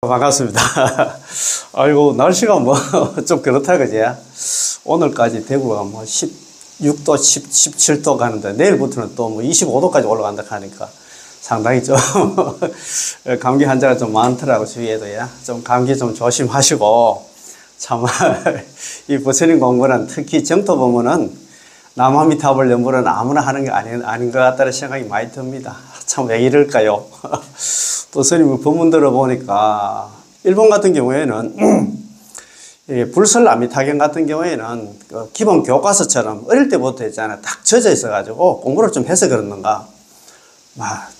반갑습니다. 아이고, 날씨가 뭐, 좀 그렇다, 그지? 오늘까지 대구가 뭐 16도, 17도 가는데, 내일부터는 또 뭐 25도까지 올라간다 하니까 상당히 좀, 감기 환자가 좀 많더라고, 주위에도. 야. 좀 감기 좀 조심하시고, 참말, 이 부처님 공부는 특히 정토 보면은 나무아미타불 연부는 아무나 하는 게 아닌 것 같다는 생각이 많이 듭니다. 참, 왜 이럴까요? 또 스님 법문 들어보니까 일본 같은 경우에는 불설나미타경 같은 경우에는 그 기본 교과서처럼 어릴 때부터 있잖아요. 딱 젖어 있어가지고 공부를 좀 해서 그러는가.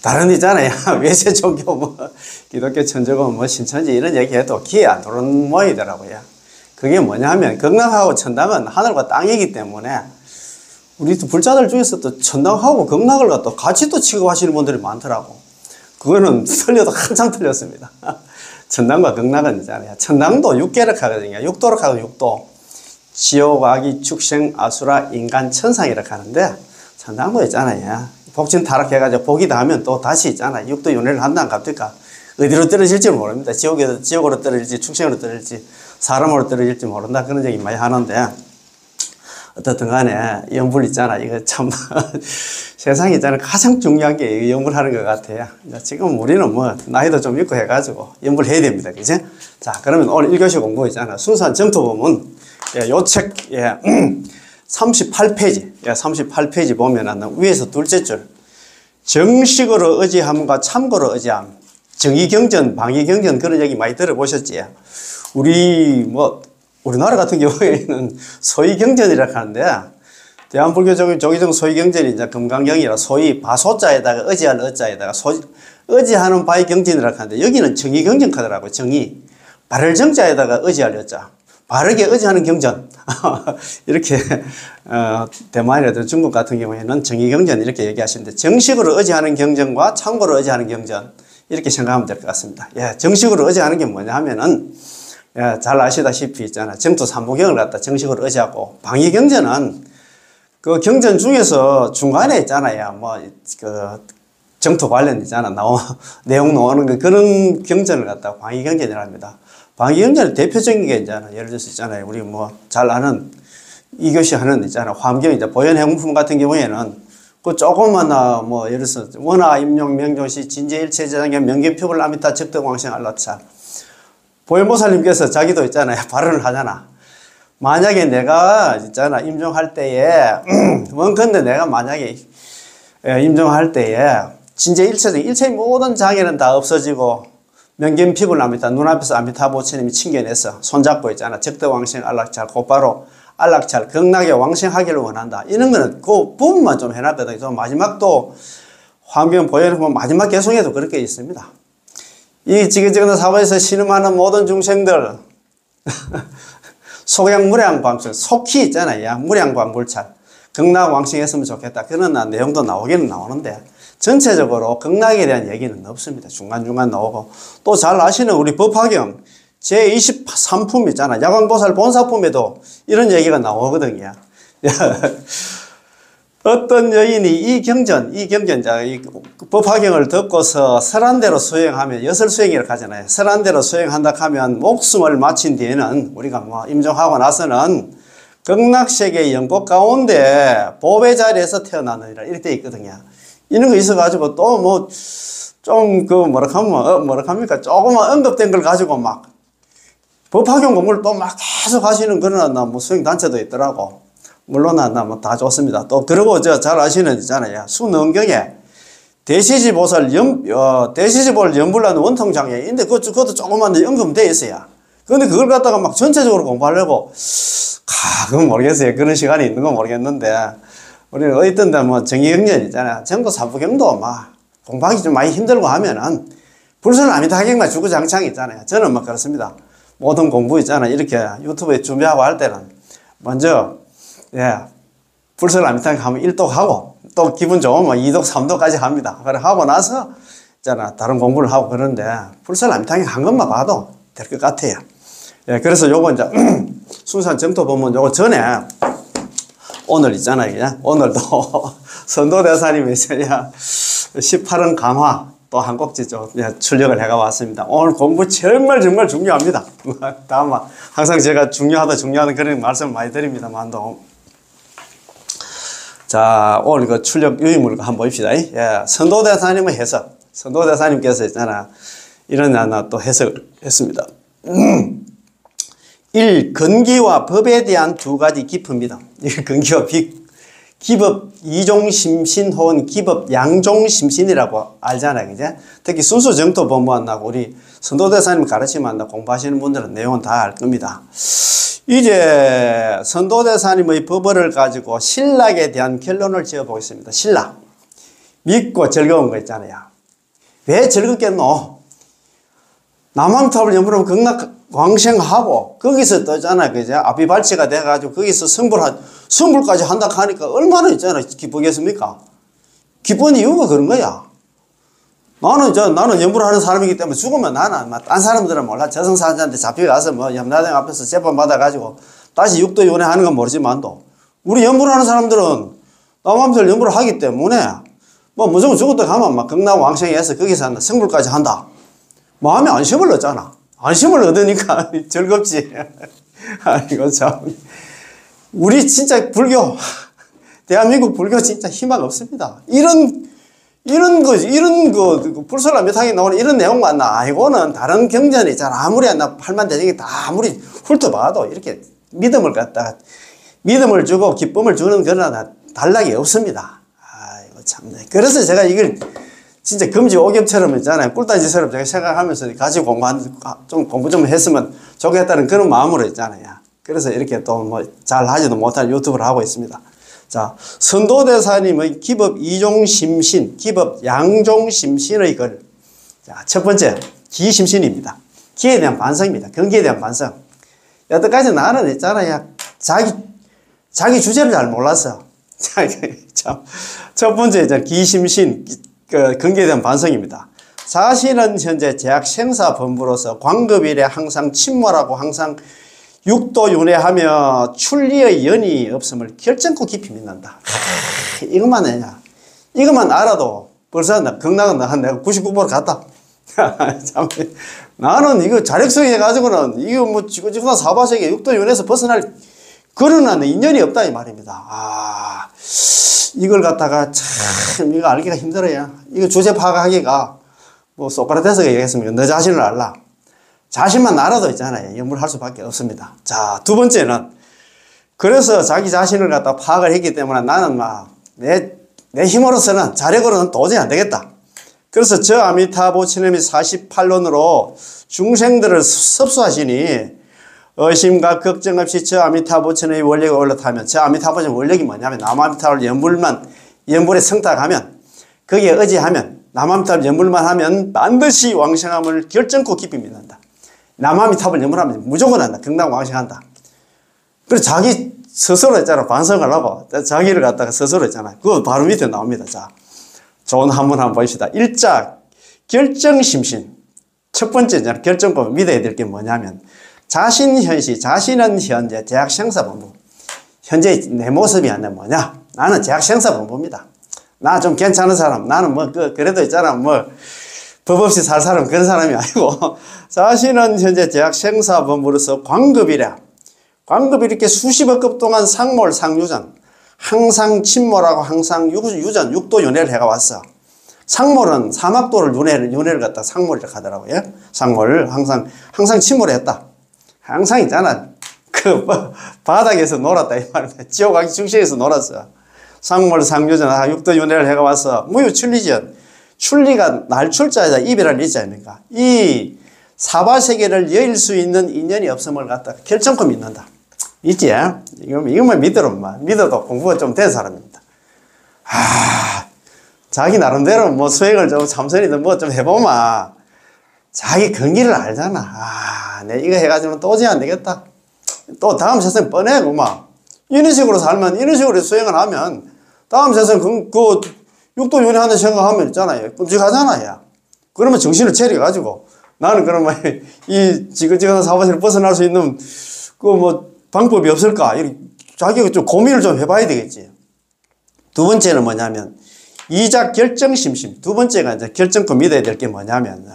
다른 있잖아요. 외세 종교 뭐 기독교 천주교 뭐 신천지 이런 얘기해도 귀에 안 들어오는 모양이더라고요. 그게 뭐냐 하면 극락하고 천당은 하늘과 땅이기 때문에 우리 또 불자들 중에서도 천당하고 극락을 갖다 같이 또 취급하시는 분들이 많더라고. 그거는 틀려도 한참 틀렸습니다. 천당과 극락은 있잖아요. 천당도 육계력 하거든요. 육도력 하고 육도. 지옥, 아기, 축생, 아수라, 인간, 천상이라고 하는데, 천당도 있잖아요. 복진 타락해가지고 복이 닿으면 또 다시 있잖아요. 육도 윤회를 한다는 갑니까? 어디로 떨어질지 모릅니다. 지옥으로 떨어질지, 축생으로 떨어질지, 사람으로 떨어질지 모른다. 그런 얘기 많이 하는데, 어떻든 간에 연불 있잖아. 이거 참 세상에 있잖아. 가장 중요한 게 연불하는 것 같아요. 지금 우리는 뭐 나이도 좀 있고 해가지고 연불 해야 됩니다. 그지? 자, 그러면 오늘 1교시 공부 있잖아. 순수한 정토 보면 요 책 38페이지 38페이지 보면은 위에서 둘째 줄 정식으로 의지함과 참고로 의지함, 정의경전, 방위경전 그런 얘기 많이 들어보셨지? 우리나라 같은 경우에는 소위경전이라고 하는데, 대한불교적인 조기종 소위경전이 이제 금강경이라 소위 바소자에다가 의지할 의자에다가 의지하는 바의 경전이라고 하는데, 여기는 정의경전 하더라고요. 정의. 바를 정자에다가 의지할 의자. 바르게 의지하는 경전. 이렇게, 대만이라든가 중국 같은 경우에는 정의경전 이렇게 얘기하시는데, 정식으로 의지하는 경전과 참고로 의지하는 경전. 이렇게 생각하면 될 것 같습니다. 정식으로 의지하는 게 뭐냐 하면은, 잘 아시다시피 있잖아. 정토 삼부경을 갖다 정식으로 의지하고, 방위경전은 그 경전 중에서 중간에 있잖아요. 정토 관련 있잖아. 내용 나오는 그런 경전을 갖다 방위경전이라 합니다. 방위경전의 대표적인 게 있잖아. 예를 들어서 있잖아요. 우리 잘 아는 2교시 하는 있잖아. 화엄경, 이제 보현행품 같은 경우에는 그 조금만 예를 들어서 원하, 임용, 명종시, 진제일체제장경, 명견표불, 아미타, 적덕왕생, 알라차. 보현보살님께서 자기도 있잖아요. 발언을 하잖아. 만약에 내가 있잖아. 임종할 때에, 원컨대 내가 만약에 임종할 때에, 진짜 일체의 모든 장애는 다 없어지고, 명견피불 아미타, 눈앞에서 아미타 보채님이 칭견해서 손잡고 있잖아. 적덕왕생, 안락찰, 곧바로 안락찰, 극락에 왕생하기를 원한다. 이런 거는 그 부분만 좀 해놨거든요. 마지막도 화엄경 보현을 보면 마지막 개송에도 그렇게 있습니다. 이 지긋지긋한 사회에서 신음하는 모든 중생들 속양무량광출 속히 있잖아요. 무량광불찰 극락 왕생했으면 좋겠다. 그런 내용도 나오기는 나오는데 전체적으로 극락에 대한 얘기는 없습니다. 중간중간 나오고 또 잘 아시는 우리 법화경 제23품 있잖아. 야광보살 본사품에도 이런 얘기가 나오거든요. 어떤 여인이 이 법화경을 듣고서 설한대로 수행하면, 여설수행이라고 하잖아요. 설한대로 수행한다 하면 목숨을 마친 뒤에는 우리가 임종하고 나서는 극락세계의 영국 가운데 보배 자리에서 태어나느니라 이렇게 돼 있거든요. 이런 거 있어가지고 또 뭐랄까 조금만 언급된 걸 가지고 법화경 공부를 또 계속 하시는 그런 수행단체도 있더라고. 물론 다 좋습니다. 또 그리고 잘 아시는 있잖아요. 수능경에 대시지보살 대시지보를 연불하는 원통장애인데 그것도 조그만 언급돼 있어요. 그런데 그걸 갖다가 전체적으로 공부하려고 그건 모르겠어요. 그런 시간이 있는 건 모르겠는데 우리는 어디든데 정의경전 있잖아요. 정도 사부경도 공부하기 좀 많이 힘들고 하면은 불설아미타경만 주구장창 있잖아요. 저는 그렇습니다. 모든 공부 있잖아요. 이렇게 유튜브에 준비하고 할 때는 먼저 불설아미타경 하면 1독 하고 또 기분 좋으면 2독, 3독까지 합니다. 그래 하고 나서 있잖아 다른 공부를 하고 그러는데 불설아미타경 한 것만 봐도 될 것 같아요. 그래서 요거 이제 순수한 정토 보면 요거 전에 오늘 있잖아요. 오늘도 선도대사님이 18원 강화 또 한 꼭지 좀 출력을 해가 왔습니다. 오늘 공부 정말 중요합니다. 다음 항상 제가 중요하다 그런 말씀 많이 드립니다만도. 자, 오늘 그 출력 유의물 한번 봅시다. 예, 선도대사님의 해석. 선도대사님께서 있잖아. 이런 하나 또 해석을 했습니다. 1. 근기와 법에 대한 두 가지 기법입니다. 근기와 기법 이종심신 혹은 기법 양종심신이라고 알잖아요. 그죠? 특히 순수 정토 법문하고 우리 선도대사님 가르치면 공부하시는 분들은 내용은 다 알 겁니다. 이제 선도대사님의 법어를 가지고 신락에 대한 결론을 지어 보겠습니다. 신락. 믿고 즐거운 거 있잖아요. 왜 즐겁겠노? 남한탑을 연불하면 극락광생하고 거기서 떠잖아. 그죠? 아비발치가 돼가지고 거기서 성불까지 한다 하니까 얼마나 있잖아. 기쁘겠습니까? 기쁜 이유가 그런 거야. 나는 연불하는 사람이기 때문에 죽으면 나는 딴 사람들은 몰라. 저승사자한테 잡혀가서 염라대왕 앞에서 재판받아가지고 다시 육도윤회 하는 건 모르지만도 우리 연불하는 사람들은 남한탑을 연불을 하기 때문에 무조건 죽었다 가면 극락왕생해서 거기서 성불까지 한다. 마음에 안심을 얻잖아. 안심을 얻으니까 즐겁지. 이거 참. 우리 진짜 불교, 대한민국 불교 진짜 희망 없습니다. 이런 불설라 몇항에 나오는 이런 내용 맞나? 이거는 다른 경전이 있잖아. 아무리 팔만대중이 다 아무리 훑어봐도 이렇게 믿음을 주고 기쁨을 주는 그런 단락이 없습니다. 아이고 참네. 그래서 제가 이걸 진짜 금지 오겹처럼 있잖아요. 꿀단지처럼 제가 생각하면서 같이 공부 좀 했으면 좋겠다는 그런 마음으로 있잖아요. 그래서 이렇게 또 잘 하지도 못한 유튜브를 하고 있습니다. 자, 선도대사님의 기법 이종심신, 기법 양종심신의 글. 자, 첫 번째, 기심신입니다. 기에 대한 반성입니다. 근기에 대한 반성. 여태까지 나는 있잖아요. 자기 주제를 잘 몰랐어. 첫 번째, 이제 기심신, 근기에 대한 반성입니다. 자신은 현재 제약생사본부로서 광급일에 항상 침몰하고 항상 육도윤회하며 출리의 연이 없음을 결정코 깊이 믿는다. 이것만 알아도 벌써 극락은 내가 99% 갔다. 나는 이거 자력성이 해가지고는 이거 지구지구나 사바세계 육도윤회에서 벗어날 그런 인연이 없다 이 말입니다. 이걸 갖다가 참 이거 알기가 힘들어요. 이거 주제 파악하기가 소크라테스가 얘기했습니다. 너 자신을 알라. 자신만 알아도 있잖아요. 연구할 수밖에 없습니다. 자, 두 번째는 그래서 자기 자신을 갖다 파악을 했기 때문에 나는 내 힘으로서는 자력으로는 도저히 안 되겠다. 그래서 저 아미타부치님이 48논으로 중생들을 섭수하시니 의심과 걱정 없이 저 아미타부치님의 원력을 올라타면 저 아미타부치님 원력이 뭐냐면 남아미타를 연불에 성탁하면 거기에 의지하면 남아미타를 연불만 하면 반드시 왕생함을 결정코 깊이 믿는다. 남아미탑을 연불하면 무조건 한다. 극락왕생한다. 그래서 자기 스스로 있잖아. 반성을 하고 자기를 갖다가 스스로 있잖아. 그거 바로 밑에 나옵니다. 자, 좋은 한번 봅시다. 일자 결정심신. 첫 번째 결정법 믿어야 될 게 뭐냐면 자신은 현재 제약생사본부. 현재 내 모습이 아니라 뭐냐? 나는 제약생사본부입니다. 나 좀 괜찮은 사람. 나는 그래도 있잖아. 법 없이 살 사람 그런 사람이 아니고 자신은 현재 제약생사본부로서 광급이래. 광급이 이렇게 수십억 급 동안 상몰, 상유전 항상 침몰하고 항상 유전, 육도윤회를 해가 왔어. 상몰은 사막도를 윤회를 갖다 상몰이라고 하더라고요. 상몰을 항상 침몰했다. 항상 있잖아. 바닥에서 놀았다 이 말입니다. 지옥 가기 중시에서 놀았어. 상몰, 상유전, 육도윤회를 해가 왔어. 무유출리전. 출리가 날출자에다 입이라는 일자 아닙니까? 이 사바세계를 여일 수 있는 인연이 없음을 갖다가 결정코 믿는다. 있지? 이것만 믿어도 공부가 좀 된 사람입니다. 자기 나름대로 수행을 좀 참선이든 좀 해보면 자기 근기를 알잖아. 내 이거 해가지고는 도저히 안 되겠다. 또 다음 세상 뻔해, 이런 식으로 살면, 이런 식으로 수행을 하면 다음 세상 육도윤회 하는 생각하면 있잖아요. 끔찍하잖아요. 그러면 정신을 차려가지고 나는 그러면 이 지긋지긋한 사바세를 벗어날 수 있는 방법이 없을까? 자기가 좀 고민을 좀 해봐야 되겠지. 두 번째는 뭐냐면 이자 결정심심. 두 번째가 이제 결정코 믿어야 될 게 뭐냐면,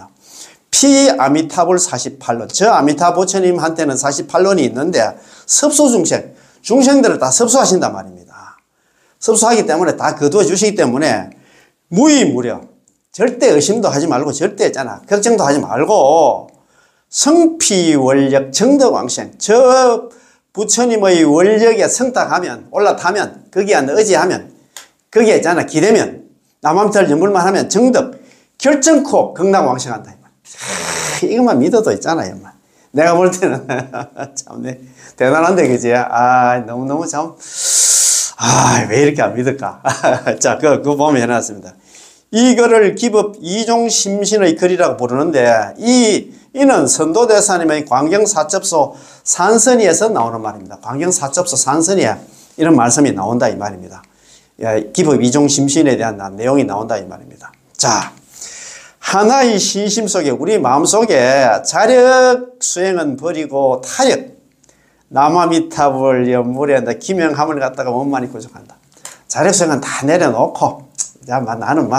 피아미타불 48론. 저 아미타 부처님한테는 48론이 있는데, 섭수중생. 중생들을 다 섭수하신단 말입니다. 섭수하기 때문에 다 거두어 주시기 때문에, 무의무려. 절대 의심도 하지 말고, 절대 있잖아. 걱정도 하지 말고, 성피원력 정덕왕생. 저 부처님의 원력에 성탁하면, 올라타면, 거기에 의지하면, 거기에 있잖아. 기대면, 남함탈 연불만 하면 정덕, 결정코 극락왕생한다. 이것만 믿어도 있잖아요. 내가 볼 때는, 참, 대단한데, 그지? 너무너무 참, 왜 이렇게 안 믿을까? 자, 그거 보면 해놨습니다. 이거를 기법 이종심신의 글이라고 부르는데, 이는 선도대사님의 광경사첩소 산선이에서 나오는 말입니다. 광경사첩소 산선이에 이런 말씀이 나온다 이 말입니다. 기법 이종심신에 대한 내용이 나온다 이 말입니다. 자, 하나의 신심 속에 우리 마음속에 자력 수행은 버리고 타력, 남아미탑을 연물에 기명함을 갖다가 원만히 구족한다. 자력 수행은 다 내려놓고, 나는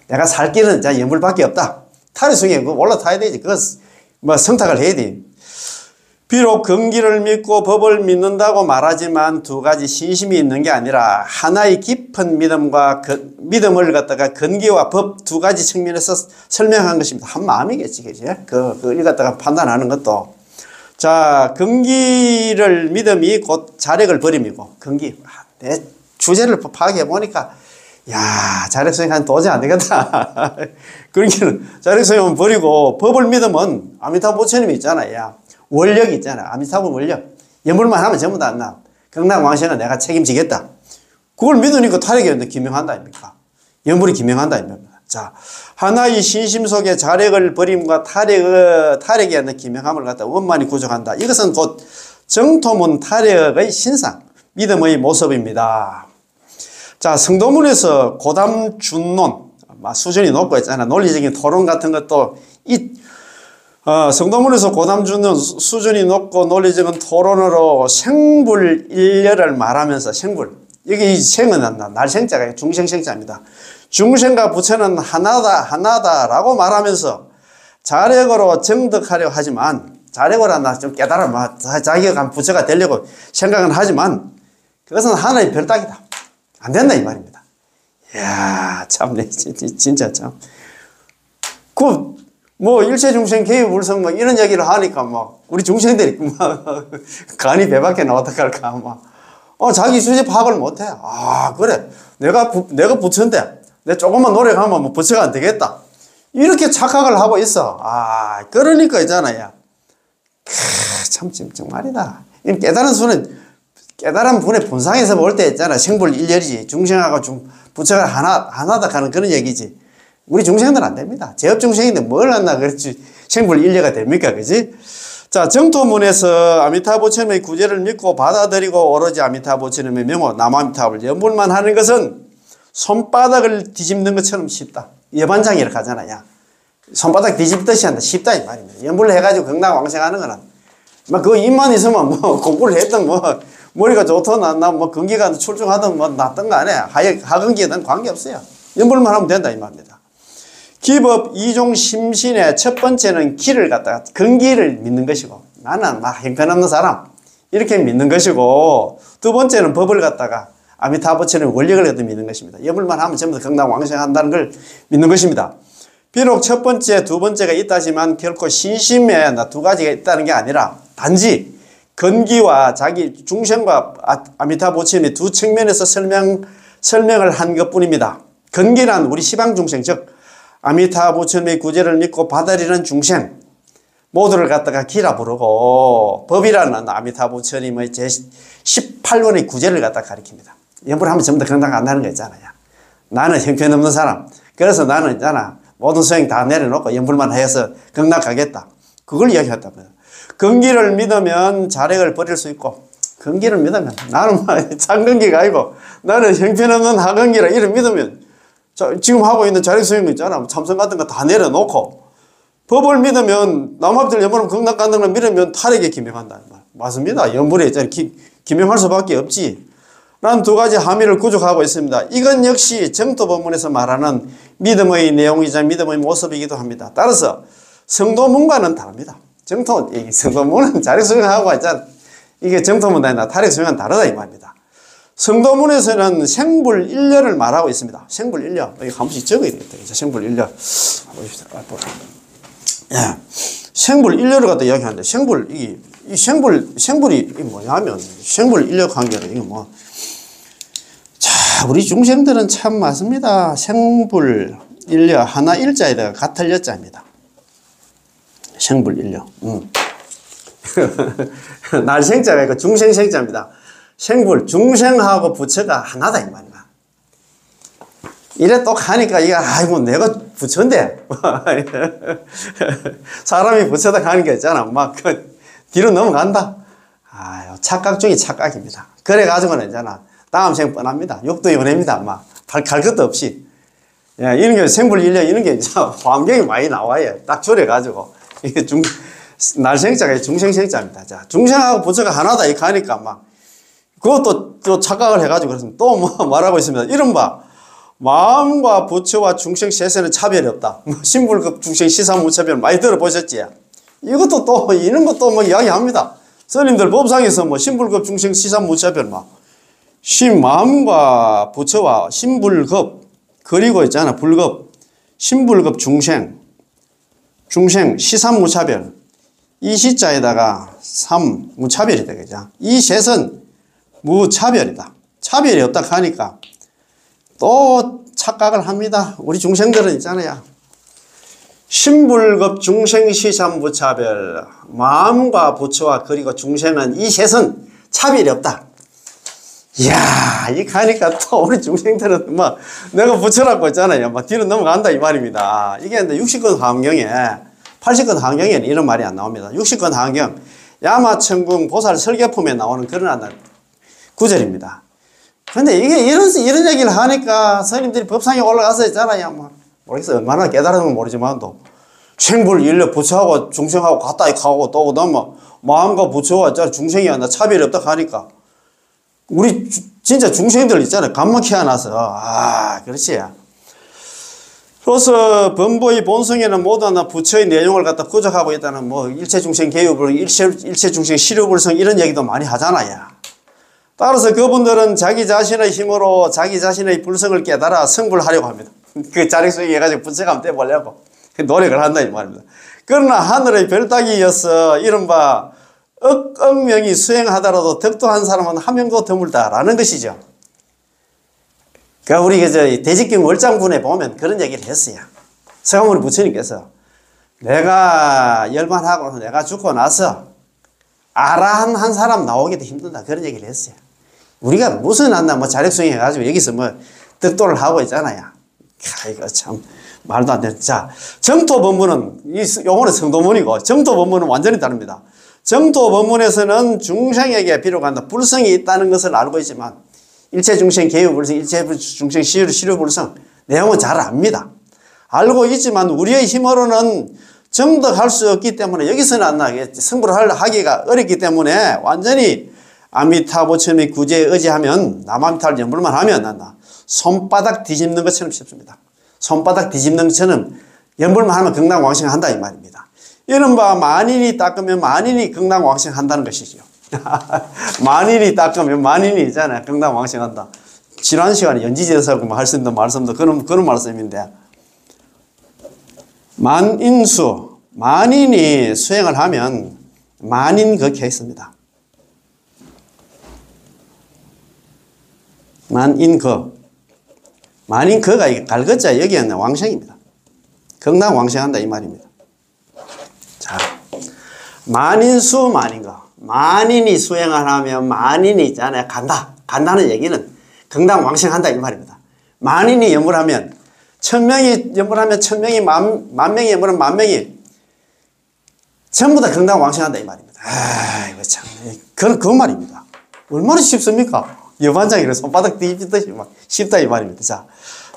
내가 살 길은 연물밖에 없다. 타력 수행에 올라타야 되지. 그거 성탁을 해야 돼. 비록 근기를 믿고 법을 믿는다고 말하지만 두 가지 신심이 있는 게 아니라 하나의 깊은 믿음과 믿음을 갖다가 근기와 법 두 가지 측면에서 설명한 것입니다. 한 마음이겠지, 그지? 그걸 갖다가 판단하는 것도. 자, 근기를 믿음이 곧 자력을 버림이고, 근기. 내 주제를 파악해 보니까, 자력 수행하면 도저히 안 되겠다. 그러니까 자력 수행은 버리고, 법을 믿으면 아미타불 부처님이 있잖아요. 원력이 있잖아. 아미타불 원력. 연불만 하면 전부 다 나. 극락왕생은 내가 책임지겠다. 그걸 믿으니까 타력이 기명한다 아닙니까? 연불이 기명한다 아닙니까? 자, 하나의 신심 속에 자력을 버림과 타력에 있는 기명함을 갖다 원만히 구족한다. 이것은 곧 정토문 타력의 신상, 믿음의 모습입니다. 자, 성도문에서 고담준론, 수준이 높고 있잖아. 논리적인 토론 같은 것도 성도문에서 고담준론 수준이 높고 논리적인 토론으로 생불일려를 말하면서 생불. 여기 생은 날생자가 중생생자입니다. 중생과 부처는 하나다라고 말하면서 자력으로 정득하려 하지만, 자력으로 좀 깨달아, 자기가 부처가 되려고 생각은 하지만, 그것은 하나의 별따기다. 안 된다, 이 말입니다. 이야, 참, 진짜 참. 일체 중생 개유 불성 이런 얘기를 하니까 우리 중생들이 간이 배밖에 나왔다 할까 자기 주제 파악을 못해. 그래. 내가 부처인데, 내가 조금만 노력하면 부처가 안 되겠다. 이렇게 착각을 하고 있어. 그러니까 있잖아요. 참, 정말이다. 깨달은 분의 본상에서 볼 때 있잖아. 생불일렬이지. 중생하고 부처가 하나다 하는 그런 얘기지. 우리 중생들은 안 됩니다. 제업중생인데 뭘 한다 그랬지. 생불일례가 됩니까? 그지? 자, 정토문에서 아미타 부처님의 구제를 믿고 받아들이고 오로지 아미타 부처님의 명호, 남아미타불 연불만 하는 것은 손바닥을 뒤집는 것처럼 쉽다. 예반장이 이렇게 하잖아요. 손바닥 뒤집듯이 한다. 쉽다 이 말입니다. 연불을 해가지고 극락왕생하는 거는 그 입만 있으면 공부를 했던 머리가 좋든 근기가 출중하든 낫던 거 안 해. 하근기든 관계없어요. 연불만 하면 된다 이 말입니다. 기법 이종 심신의 첫 번째는 기를 갖다가 근기를 믿는 것이고, 나는 형편없는 사람 이렇게 믿는 것이고, 두 번째는 법을 갖다가 아미타 부처님의 원력을 갖다 믿는 것입니다. 연불만 하면 전부 다 극락왕생한다는 걸 믿는 것입니다. 비록 첫 번째, 두 번째가 있다지만 결코 신심에 두 가지가 있다는 게 아니라 단지 근기와 자기 중생과 아미타 부처님의 두 측면에서 설명을 한 것뿐입니다. 근기란 우리 시방중생, 즉 아미타 부처님의 구제를 믿고 받아들이는 중생 모두를 갖다가 기라 부르고, 법이라는 아미타 부처님의 제18원의 구제를 갖다 가리킵니다. 연불하면 전부 다 극락 안 나는 거 있잖아요. 나는 형편없는 사람. 그래서 나는 있잖아. 모든 소행 다 내려놓고 연불만 해서 극락 가겠다. 그걸 이야기했다고요. 근기를 믿으면 자력을 버릴 수 있고, 근기를 믿으면 나는 상근기가 아니고 나는 형편없는 하근기라 이를 믿으면 지금 하고 있는 자력 수행 있잖아. 참선 같은 거 다 내려놓고 법을 믿으면 남합들 연불하면 극락 간다는 걸 믿으면 타력에 기명한다. 맞습니다. 연불에 있잖아. 기명할 수밖에 없지. 라는 두 가지 함의를 구족하고 있습니다. 이건 역시 정토법문에서 말하는 믿음의 내용이자 믿음의 모습이기도 합니다. 따라서 성도문과는 다릅니다. 성도문은 자력수행하고 있잖아. 이게 정토문단이나 타력수행은 다르다 이 말입니다. 성도문에서는 생불일려를 말하고 있습니다. 생불일려. 여기 한 번씩 적어야 되겠다. 생불일려. 보십시다. 예. 생불일려를 갖다 이야기하는데, 생불이 뭐냐면, 생불일려 관계는 이게 뭐. 자, 우리 중생들은 참 맞습니다. 생불일려. 하나 일자에다가 같을 여자입니다. 생불일려. 날생자가 있고 중생생자입니다. 생불, 중생하고 부처가 하나다 이 말이야. 이래 똑하니까 이게 아이고 내가 부처인데 사람이 부처다 가는 게 있잖아. 막 뒤로 넘어간다. 아유, 착각 중에 착각입니다. 그래 가지고는 있잖아. 다음 생 뻔합니다. 욕도 연애입니다. 막 갈 것도 없이. 야, 이런 게 생불일려 이런 게 이제 환경이 많이 나와요. 딱 줄여 가지고 이게 날생자가 중생생자입니다. 자, 중생하고 부처가 하나다 이 가니까 막 그것도 또 착각을 해가지고 그래서 또 뭐 말하고 있습니다. 이른바 마음과 부처와 중생 셋에는 차별이 없다. 신불급 중생 시사무차별 많이 들어보셨지? 이것도 또 이런 것도 뭐 이야기합니다. 스님들 법상에서 뭐 신불급 중생 시사무차별 막 마음과 부처와 신불급 그리고 있잖아 불급 신불급 중생 시삼무차별 이 시자에다가 삼 무차별이 되겠죠. 이 셋은 무차별이다. 차별이 없다 하니까 또 착각을 합니다. 우리 중생들은 있잖아요. 신불급 중생 시삼무차별 마음과 부처와 그리고 중생은 이 셋은 차별이 없다. 이야, 이 가니까 또 우리 중생들은 뭐 내가 부처라고 했잖아요. 막 뒤로 넘어간다 이 말입니다. 이게 근데 60권 환경에 80권 환경에는 이런 말이 안 나옵니다. 60권 환경 야마천궁 보살 설계품에 나오는 그런 구절입니다. 근데 이게 이런 얘기를 하니까 스님들이 법상에 올라가서 있잖아요. 뭐 모르겠어요. 얼마나 깨달으면 모르지만도 생불일려 부처하고 중생하고 같다 하고 또 그다음 마음과 부처와 중생이 하나 차별이 없다 하니까 우리 진짜 중생들 있잖아요. 간만 키워놔서 그렇지. 그래서 범보의 본성에는 모두 하나 부처의 내용을 갖다 구족하고 있다는 뭐 일체중생 개유불 일체중생 시류불성 이런 얘기도 많이 하잖아요. 따라서 그분들은 자기 자신의 힘으로 자기 자신의 불성을 깨달아 성불하려고 합니다. 그 자력수행 해가지고 부처감 떼보려고 노력을 한다 이 말입니다. 그러나 하늘의 별따기여서 이른바 억 명이 수행하더라도 덕도한 사람은 한 명도 드물다라는 것이죠. 그러니까 우리 대직경 월장군에 보면 그런 얘기를 했어요. 서가모니 부처님께서 내가 열반하고 내가 죽고 나서 아라한 한 사람 나오기도 힘들다 그런 얘기를 했어요. 우리가 무슨 뭐 자력수행 해가지고 여기서 뭐 덕도를 하고 있잖아요. 이거 참 말도 안 되는. 자, 정토법문은 요거는 성도문이고 정토법문은 완전히 다릅니다. 정토법문에서는 중생에게 비록한다 불성이 있다는 것을 알고 있지만 일체중생 개유불성 일체중생 시류불성 내용은 잘 압니다. 알고 있지만 우리의 힘으로는 정덕할 수 없기 때문에 여기서는 안 나게 성불을 하기가 어렵기 때문에 완전히 아미타부처님의 구제에 의지하면 남아미타를 연불만 하면 난다. 손바닥 뒤집는 것처럼 쉽습니다. 손바닥 뒤집는 것처럼 연불만 하면 극락왕생한다 이 말입니다. 이른바 만인이 닦으면 만인이 극락왕생한다는 것이죠. 만인이 닦으면 만인이 있잖아요. 극락왕생한다. 지난 시간에 연지제사고 할 수 있는 말씀도 그런 말씀인데 만인수 만인이 수행을 하면 만인극해 있습니다. 만인거가 갈것자 여기에는 왕생입니다. 극락왕생한다 이 말입니다. 자, 만인수 만인거 만인이 수행을 하면 만인이 있잖아요. 간다는 얘기는 극락왕생한다 이 말입니다. 만인이 연불하면 1000명이 연불하면 1000명이 만명이 연불하면 만명이 전부 다 극락왕생한다 이 말입니다. 이거 참 그 말입니다. 얼마나 쉽습니까? 여반장이라 손바닥 뒤집듯이 막 쉽다 이 말입니다. 자,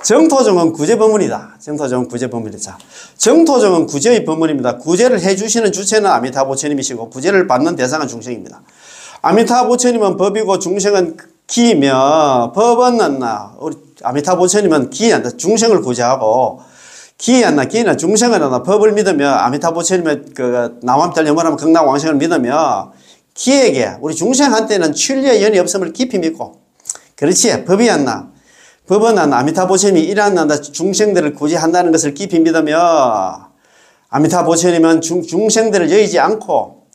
정토정은 구제법문이다. 정토정은 구제법문이다. 자, 정토정은 구제의 법문입니다. 구제를 해주시는 주체는 아미타부처님이시고 구제를 받는 대상은 중생입니다. 아미타부처님은 법이고 중생은 기며 법은 안나 우리 아미타 부처님은 기한다 중생을 구제하고 기한나 기나 중생을 안나 법을 믿으며 아미타 부처님의 그 남암탈 염원하면 극락왕생을 믿으며 기에게 우리 중생한테는 출리의 연이 없음을 깊이 믿고 그렇지 법이 안나 법은 안나 아미타 부처님이 일어난다 중생들을 구제한다는 것을 깊이 믿으며 아미타 부처님은 중생들을 여의지 않고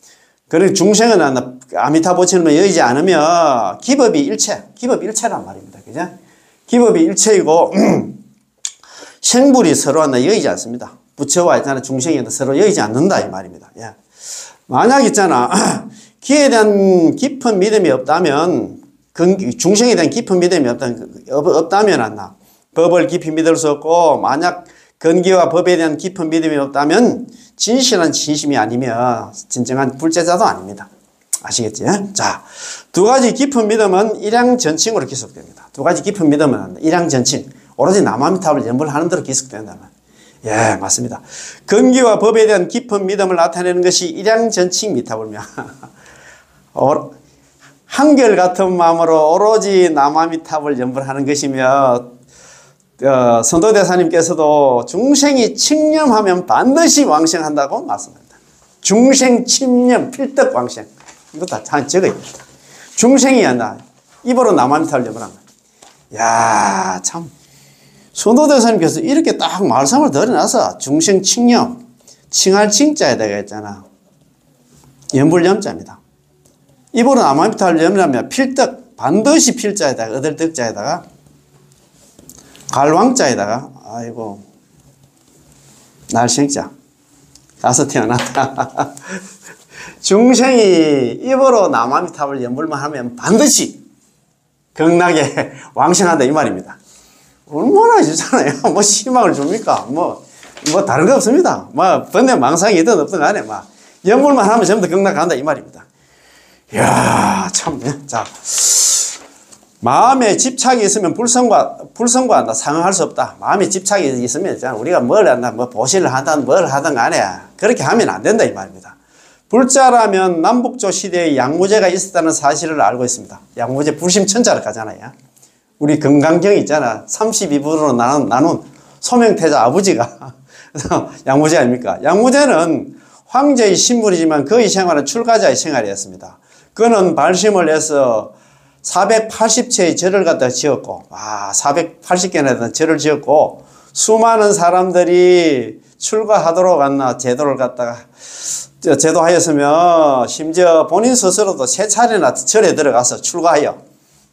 그리고 중생은 안나 아미타 부처님을 여의지 않으며 기법이 일체란 말입니다. 그죠? 기법이 일체이고 생불이 서로 하나 여의지 않습니다. 부처와 있잖아 중생이 서로 여의지 않는다 이 말입니다. 예. 만약 있잖아 기에 대한 깊은 믿음이 없다면 중생에 대한 깊은 믿음이 없다면 안나 법을 깊이 믿을 수 없고 만약 근기와 법에 대한 깊은 믿음이 없다면 진실한 진심이 아니면 진정한 불제자도 아닙니다. 아시겠지? 자, 두 가지 깊은 믿음은 일양전칭으로 기속됩니다. 두 가지 깊은 믿음은 일양전칭, 오로지 남아미탑을 연불하는 대로 기속된다면. 예, 맞습니다. 근기와 법에 대한 깊은 믿음을 나타내는 것이 일양전칭 미타불명. 한결같은 마음으로 오로지 남아미탑을 연불하는 것이며 선도대사님께서도 중생이 칙념하면 반드시 왕생한다고 말씀합니다. 중생 칙념 필덕 왕생. 이거 다 적어야 됩니다. 중생이 아니라 입으로 남아미탈을 연불한 거예요. 야, 참. 선도대사님께서 이렇게 딱 말씀을 드려놔서 중생 칙념, 칭할 칭자에다가 했잖아. 연불염자입니다. 입으로 남아미탈을 연불하면 필덕, 반드시 필자에다가, 얻을덕자에다가, 갈왕자에다가, 아이고, 날생자. 가서 태어났다. 중생이 입으로 남아미탑을 연불만 하면 반드시 극락에 왕생한다 이 말입니다. 얼마나 좋잖아요. 뭐 희망을 줍니까? 뭐 다른 거 없습니다. 번뇌 망상이 있든 없든 간에 연불만 하면 전부 다 극락 간다 이 말입니다. 이야, 참. 자, 마음에 집착이 있으면 불성과 상응할 수 없다. 마음에 집착이 있으면 우리가 뭘 한다, 보시를 하든 뭘 하든 간에 그렇게 하면 안 된다 이 말입니다. 불자라면 남북조 시대에 양무제가 있었다는 사실을 알고 있습니다. 양무제 불심천자를 가잖아요. 우리 금강경이 있잖아. 32부로 나눈 소명태자 아버지가 양무제 아닙니까? 양무제는 황제의 신분이지만 그의 생활은 출가자의 생활이었습니다. 그는 발심을 해서 480채의 절을 갖다 지었고, 480개나 되는 절을 지었고, 수많은 사람들이 출가하도록 제도를 갖다가 제도하였으며, 심지어 본인 스스로도 3차례나 절에 들어가서 출가하여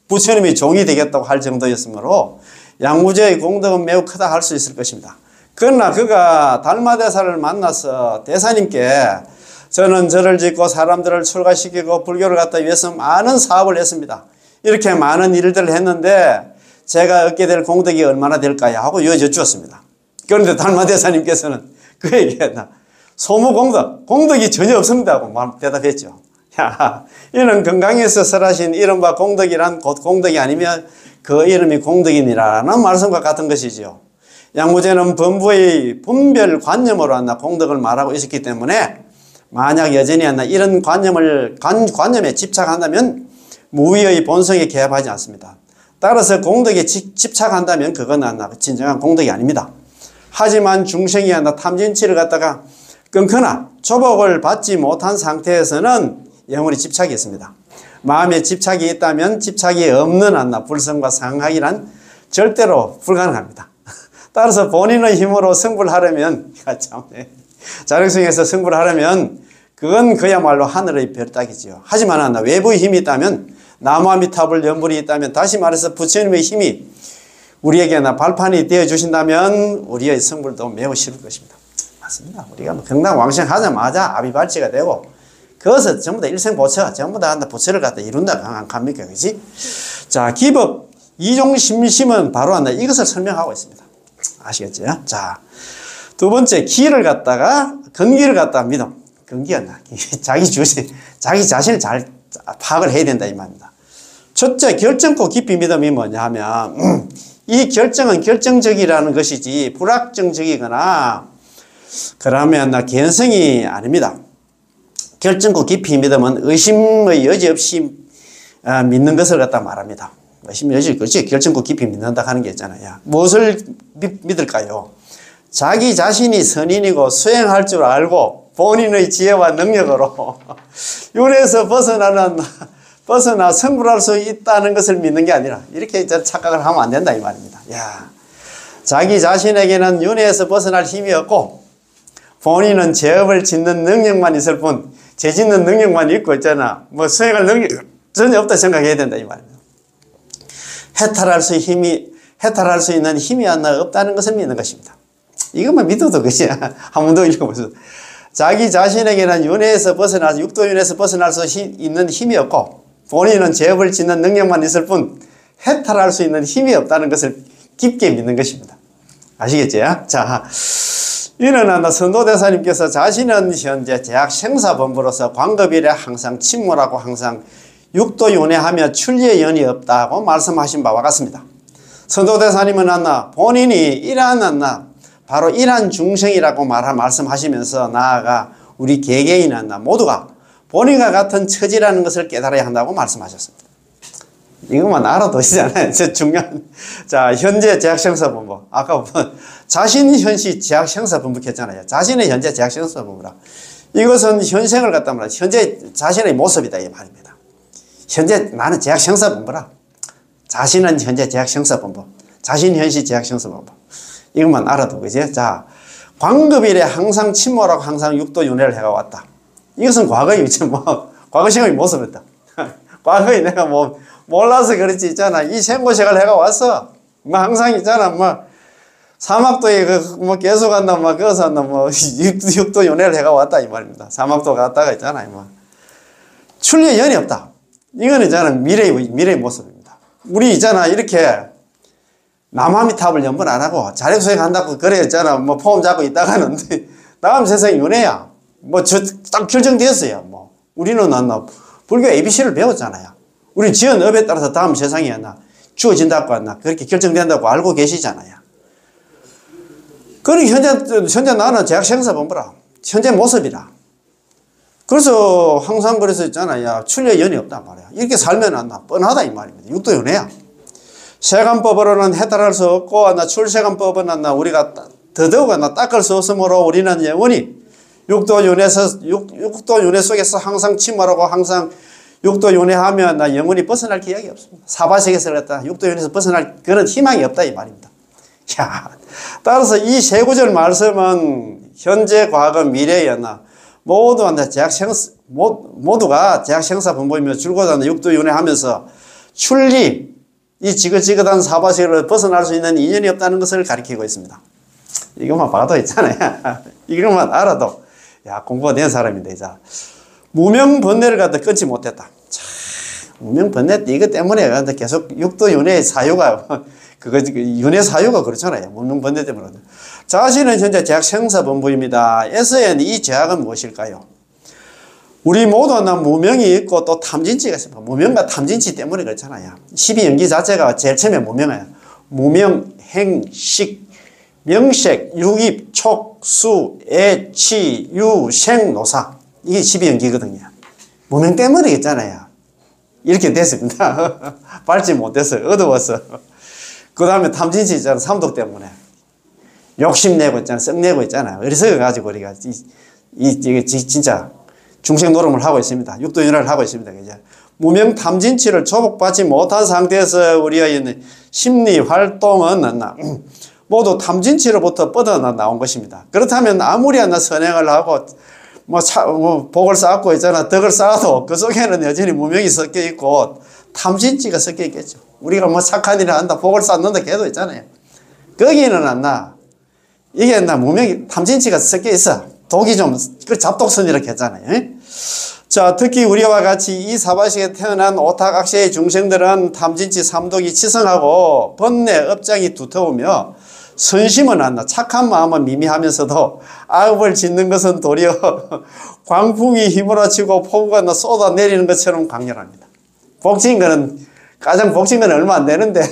부처님이 종이 되겠다고 할 정도였으므로 양무제의 공덕은 매우 크다 할 수 있을 것입니다. 그러나 그가 달마대사를 만나서 대사님께 저는 절을 짓고 사람들을 출가시키고 불교를 갖다 위해서 많은 사업을 했습니다. 이렇게 많은 일들을 했는데 제가 얻게 될 공덕이 얼마나 될까요? 하고 여쭈었습니다. 그런데 달마대사님께서는 그에게 소무공덕이 전혀 없습니다 하고 대답했죠. 야, 이는 건강에서 설하신 이른바 공덕이란 곧 공덕이 아니면 그 이름이 공덕이니라는 말씀과 같은 것이지요. 양무제는 범부의 분별 관념으로 공덕을 말하고 있었기 때문에 만약 여전히 이런 관념에 집착한다면 무의의 본성에 개합하지 않습니다. 따라서 공덕에 집착한다면 그건 진정한 공덕이 아닙니다. 하지만 중생이 탐진치를 갖다가 끊거나 조복을 받지 못한 상태에서는 영원히 집착이 있습니다. 마음에 집착이 있다면 집착이 없는 불성과 상학이란 절대로 불가능합니다. 따라서 본인의 힘으로 승부를 하려면 자력성에서 승부를 하려면 그건 그야말로 하늘의 별따기지요. 하지만 외부의 힘이 있다면 나무아미탑을 연불이 있다면 다시 말해서 부처님의 힘이 우리에게 발판이 되어 주신다면 우리의 승불도 매우 쉬울 것입니다. 맞습니다. 우리가 극락왕생하자마자 아비발치가 되고 그것을 전부 다 일생보처 전부 다 부처를 갖다 이룬다 합니까? 그지? 자, 기법 이종심심은 바로 이것을 설명하고 있습니다. 아시겠죠? 자, 두 번째 기를 갖다가 근기를 갖다가 믿음. 근기가 자기 자신을 잘 파악을 해야 된다 이 말입니다. 첫째 결정코 깊이 믿음이 뭐냐 하면 이 결정은 결정적이라는 것이지 불확정적이거나 그러면 개연성이 아닙니다. 결정코 깊이 믿음은 의심의 여지 없이 믿는 것을 갖다 말합니다. 그렇지. 결정코 깊이 믿는다 하는 게 있잖아요. 무엇을 믿을까요? 자기 자신이 선인이고 수행할 줄 알고 본인의 지혜와 능력으로 윤회에서 벗어나 성불할 수 있다는 것을 믿는 게 아니라 이렇게 착각을 하면 안 된다 이 말입니다. 야, 자기 자신에게는 윤회에서 벗어날 힘이 없고 본인은 죄업을 짓는 능력만 있을 뿐 죄 짓는 능력만 있고 있잖아. 뭐 수행할 능력 전혀 없다 생각해야 된다 이 말입니다. 해탈할 수 있는 힘이 하나 없다는 것을 믿는 것입니다. 이것만 믿어도 그지. 한 번 더 읽어보세요. 자기 자신에게는 윤회에서 벗어나서 육도윤회에서 벗어날 수 있는 힘이 없고 본인은 죄업을 짓는 능력만 있을 뿐 해탈할 수 있는 힘이 없다는 것을 깊게 믿는 것입니다. 아시겠죠? 자, 이는 선도대사님께서 자신은 현재 제약 생사본부로서 광급일에 항상 침몰하고 항상 육도윤회하며 출리의 연이 없다고 말씀하신 바와 같습니다. 선도대사님은 본인이 이러한 바로 이러한 중생이라고 말씀하시면서 나아가 우리 개개인 모두가 본인과 같은 처지라는 것을 깨달아야 한다고 말씀하셨습니다. 이것만 알아두시잖아요. 중요한. 자, 현재 제약생사본부. 아까 자신 현시 제약생사본부 했잖아요. 자신의 현재 제약생사본부라. 이것은 현생을 갖다 말하면 현재 자신의 모습이다 이 말입니다. 현재 나는 제약생사본부라. 자신은 현재 제약생사본부. 자신 현시 제약생사본부. 이것만 알아두고 그지? 자, 광급일에 항상 침몰하고 항상 육도윤회를 해가 왔다. 이것은 과거의 과거 생의 모습이다. 과거에 내가 몰라서 그렇지 있잖아. 이 생고생을 해가 왔어. 항상 있잖아. 사막도에 계속 한다. 거기서 한다. 육도윤회를 해가 왔다 이 말입니다. 사막도 갔다가 있잖아. 출리의 연이 없다. 이거는 있잖아. 미래의 모습입니다. 우리 있잖아. 이렇게 남아미탑을 연번 안 하고 자력수행 한다고 그래 있잖아. 폼 잡고 있다가는 다음 세상에 윤회야. 딱 결정되었어요. 우리는 불교 ABC를 배웠잖아요. 우리 지은 업에 따라서 다음 세상에 주어진다고 그렇게 결정된다고 알고 계시잖아요. 그러니까 현재 나는 제약생사본부라. 현재 모습이라. 그래서 항상 그래서 있잖아요. 출리의 연이 없단 말이야. 이렇게 살면 뻔하다 이 말입니다. 육도윤회야. 세간법으로는 해탈할 수 없고 출세간법은 우리가 더더욱 닦을 수 없으므로 우리는 영원히 육도윤회 속에서 항상 침몰하고 항상 육도윤회하면 영원히 벗어날 기약이 없습니다. 사바sek에서 육도윤회에서 벗어날 그런 희망이 없다 이 말입니다. 야, 따라서 이 세 구절 말씀은 현재, 과거, 미래였나 모두가 제약생사본부이며 줄곧 육도윤회하면서 출리 이 지긋지긋한 사바sek을 벗어날 수 있는 인연이 없다는 것을 가리키고 있습니다. 이것만 봐도 있잖아요. 이것만 알아도 야, 공부가 된 사람인데 자, 무명번뇌를 갖다 끊지 못했다. 참, 무명번뇌 이것 때문에 계속 육도윤회의 사유가 윤회 사유가 그렇잖아요. 무명번뇌 때문에. 자신은 현재 제약생사본부입니다. 에서의 이 제약은 무엇일까요? 우리 모두 무명이 있고 또 탐진치가 있습니다. 무명과 탐진치 때문에 그렇잖아요. 12연기 자체가 제일 처음에 무명이에요. 무명, 행, 식, 명색, 유입, 촉, 수, 애, 치, 유, 생, 노사. 이게 12연기거든요. 무명 때문에 있잖아요. 이렇게 됐습니다. 밟지 못해서 어두워서. 그 다음에 탐진치 있잖아요. 삼독 때문에. 욕심내고 있잖아요. 썩내고 있잖아요. 어리석어 가지고 우리가 이게 진짜 중생 노름을 하고 있습니다. 육도윤회를 하고 있습니다. 그죠? 무명 탐진치를 조복받지 못한 상태에서 우리의 심리 활동은 모두 탐진치로부터 뻗어나온 것입니다. 그렇다면 아무리 선행을 하고 복을 쌓고 있잖아. 덕을 쌓아도 그 속에는 여전히 무명이 섞여 있고 탐진치가 섞여 있겠죠. 우리가 착한 일을 한다, 복을 쌓는다 해도 있잖아요. 거기는 이게 무명이 탐진치가 섞여 있어. 독이 좀 잡독선이라고 했잖아요. 자, 특히 우리와 같이 이 사바식에 태어난 오탁악세의 중생들은 탐진치 삼독이 치성하고 번뇌 업장이 두터우며 선심은 착한 마음은 미미하면서도 악업을 짓는 것은 도리어 광풍이 휘몰아치고 폭우가 쏟아내리는 것처럼 강렬합니다. 복진 거는 가장 복진 거는 얼마 안 되는데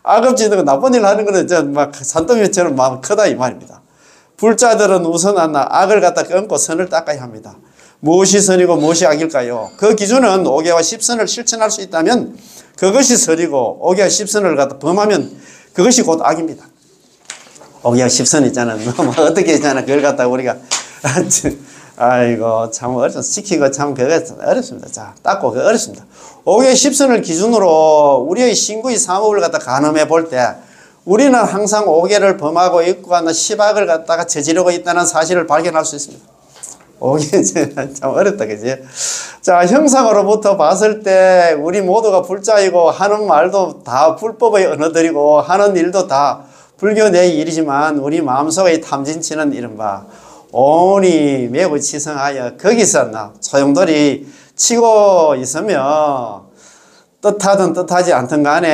악업 짓는 거 나쁜 일 하는 거는 산더미처럼 마음 크다 이 말입니다. 불자들은 우선 악을 갖다 끊고 선을 닦아야 합니다. 무엇이 선이고 무엇이 악일까요? 그 기준은 5개와 10선을 실천할 수 있다면 그것이 선이고 5개와 10선을 갖다 범하면 그것이 곧 악입니다. 5개와 10선 있잖아. 뭐 어떻게 있잖아. 그걸 갖다가 우리가 아이고 참 어렵습니다. 지키고 참 그거 어렵습니다. 자, 닦고 그거 어렵습니다. 5개와 10선을 기준으로 우리의 신구의 사업을 갖다 가늠해 볼 때 우리는 항상 5개를 범하고 있고 10악을 갖다가 저지르고 있다는 사실을 발견할 수 있습니다. 5개 참 어렵다, 그지? 자, 형상으로부터 봤을 때 우리 모두가 불자이고 하는 말도 다 불법의 언어들이고 하는 일도 다 불교 내 일이지만 우리 마음속의 탐진치는 이른바 오니 매우 치성하여 거기서 소용돌이 치고 있으며 뜻하든 뜻하지 않든 간에